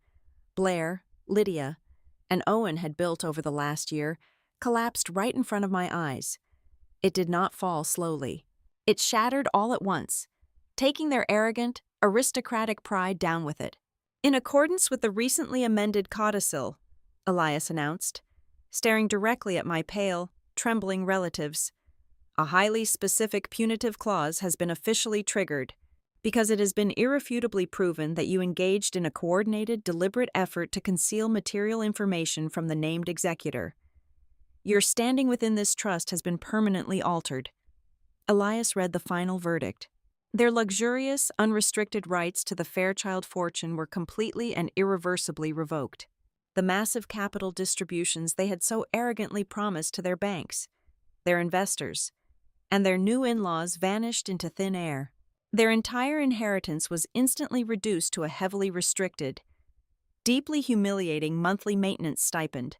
Blair, Lydia, and Owen had built over the last year collapsed right in front of my eyes. It did not fall slowly. It shattered all at once, taking their arrogant, aristocratic pride down with it. In accordance with the recently amended codicil, Elias announced, staring directly at my pale, trembling relatives, a highly specific punitive clause has been officially triggered because it has been irrefutably proven that you engaged in a coordinated, deliberate effort to conceal material information from the named executor. Your standing within this trust has been permanently altered. Elias read the final verdict. Their luxurious, unrestricted rights to the Fairchild fortune were completely and irreversibly revoked. The massive capital distributions they had so arrogantly promised to their banks, their investors, and their new in-laws vanished into thin air. Their entire inheritance was instantly reduced to a heavily restricted, deeply humiliating monthly maintenance stipend.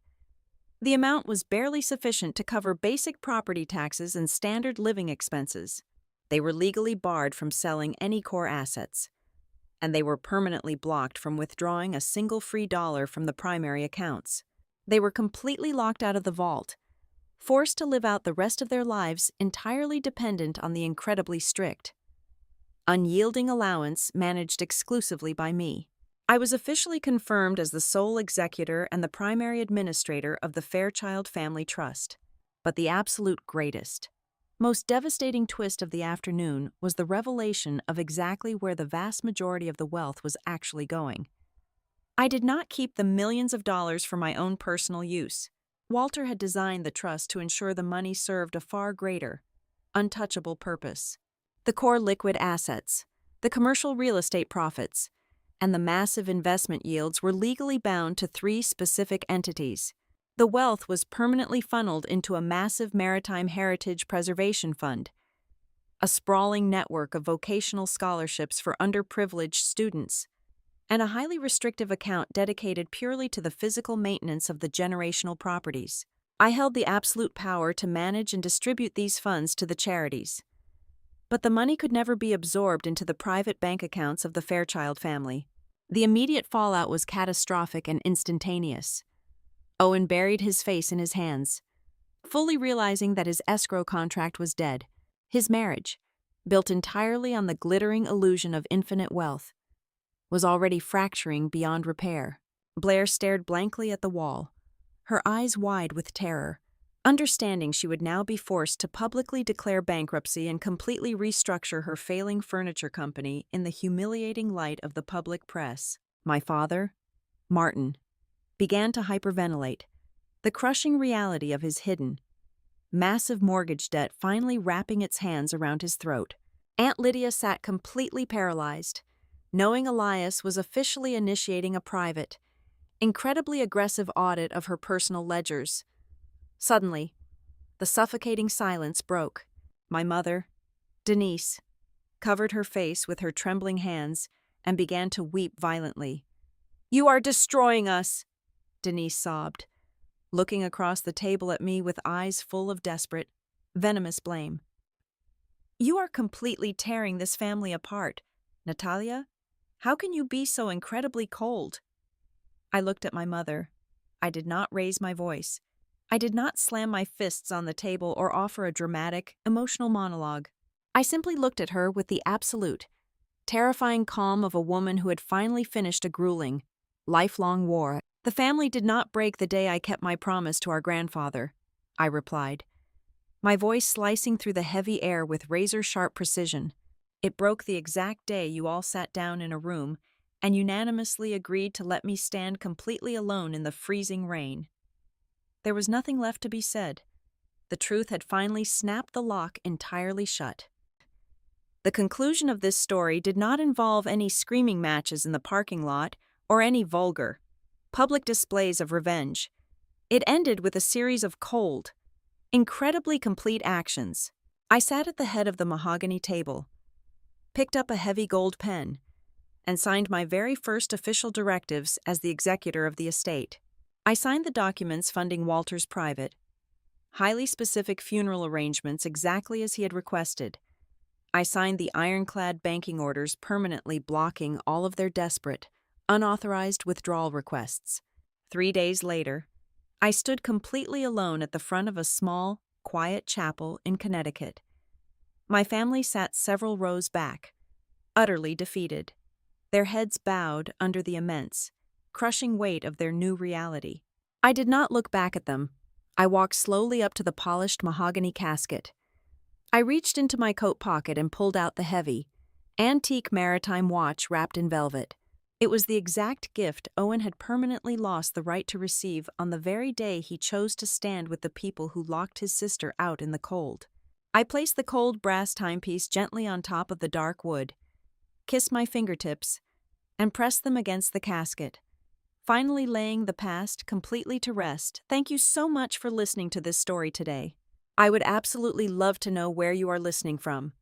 The amount was barely sufficient to cover basic property taxes and standard living expenses. They were legally barred from selling any core assets, and they were permanently blocked from withdrawing a single free dollar from the primary accounts. They were completely locked out of the vault, forced to live out the rest of their lives entirely dependent on the incredibly strict, unyielding allowance managed exclusively by me. I was officially confirmed as the sole executor and the primary administrator of the Fairchild Family Trust. But the absolute greatest, most devastating twist of the afternoon was the revelation of exactly where the vast majority of the wealth was actually going. I did not keep the millions of dollars for my own personal use. Walter had designed the trust to ensure the money served a far greater, untouchable purpose. The core liquid assets, the commercial real estate profits, and the massive investment yields were legally bound to 3 specific entities. The wealth was permanently funneled into a massive maritime heritage preservation fund, a sprawling network of vocational scholarships for underprivileged students, and a highly restrictive account dedicated purely to the physical maintenance of the generational properties. I held the absolute power to manage and distribute these funds to the charities. But the money could never be absorbed into the private bank accounts of the Fairchild family. The immediate fallout was catastrophic and instantaneous. Owen buried his face in his hands, fully realizing that his escrow contract was dead. His marriage, built entirely on the glittering illusion of infinite wealth, was already fracturing beyond repair. Blair stared blankly at the wall, her eyes wide with terror, understanding she would now be forced to publicly declare bankruptcy and completely restructure her failing furniture company in the humiliating light of the public press. My father, Martin, began to hyperventilate, the crushing reality of his hidden, massive mortgage debt finally wrapping its hands around his throat. Aunt Lydia sat completely paralyzed, knowing Elias was officially initiating a private, incredibly aggressive audit of her personal ledgers. Suddenly, the suffocating silence broke. My mother, Denise, covered her face with her trembling hands and began to weep violently. "You are destroying us," Denise sobbed, looking across the table at me with eyes full of desperate, venomous blame. "You are completely tearing this family apart. Natalia, how can you be so incredibly cold?" I looked at my mother. I did not raise my voice. I did not slam my fists on the table or offer a dramatic, emotional monologue. I simply looked at her with the absolute, terrifying calm of a woman who had finally finished a grueling, lifelong war. "The family did not break the day I kept my promise to our grandfather," I replied, my voice slicing through the heavy air with razor-sharp precision. "It broke the exact day you all sat down in a room and unanimously agreed to let me stand completely alone in the freezing rain." There was nothing left to be said. The truth had finally snapped the lock entirely shut. The conclusion of this story did not involve any screaming matches in the parking lot or any vulgar, public displays of revenge. It ended with a series of cold, incredibly complete actions. I sat at the head of the mahogany table, picked up a heavy gold pen, and signed my very first official directives as the executor of the estate. I signed the documents funding Walter's private, highly specific funeral arrangements exactly as he had requested. I signed the ironclad banking orders permanently blocking all of their desperate, unauthorized withdrawal requests. 3 days later, I stood completely alone at the front of a small, quiet chapel in Connecticut. My family sat several rows back, utterly defeated, their heads bowed under the immense, crushing weight of their new reality. I did not look back at them. I walked slowly up to the polished mahogany casket. I reached into my coat pocket and pulled out the heavy, antique maritime watch wrapped in velvet. It was the exact gift Owen had permanently lost the right to receive on the very day he chose to stand with the people who locked his sister out in the cold. I placed the cold brass timepiece gently on top of the dark wood, kissed my fingertips, and pressed them against the casket, finally laying the past completely to rest. Thank you so much for listening to this story today. I would absolutely love to know where you are listening from.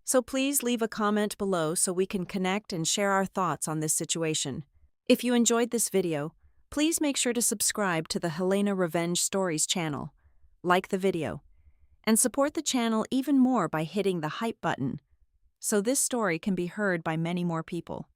So please leave a comment below so we can connect and share our thoughts on this situation. If you enjoyed this video, please make sure to subscribe to the Helena Revenge Stories channel, like the video, and support the channel even more by hitting the hype button so this story can be heard by many more people.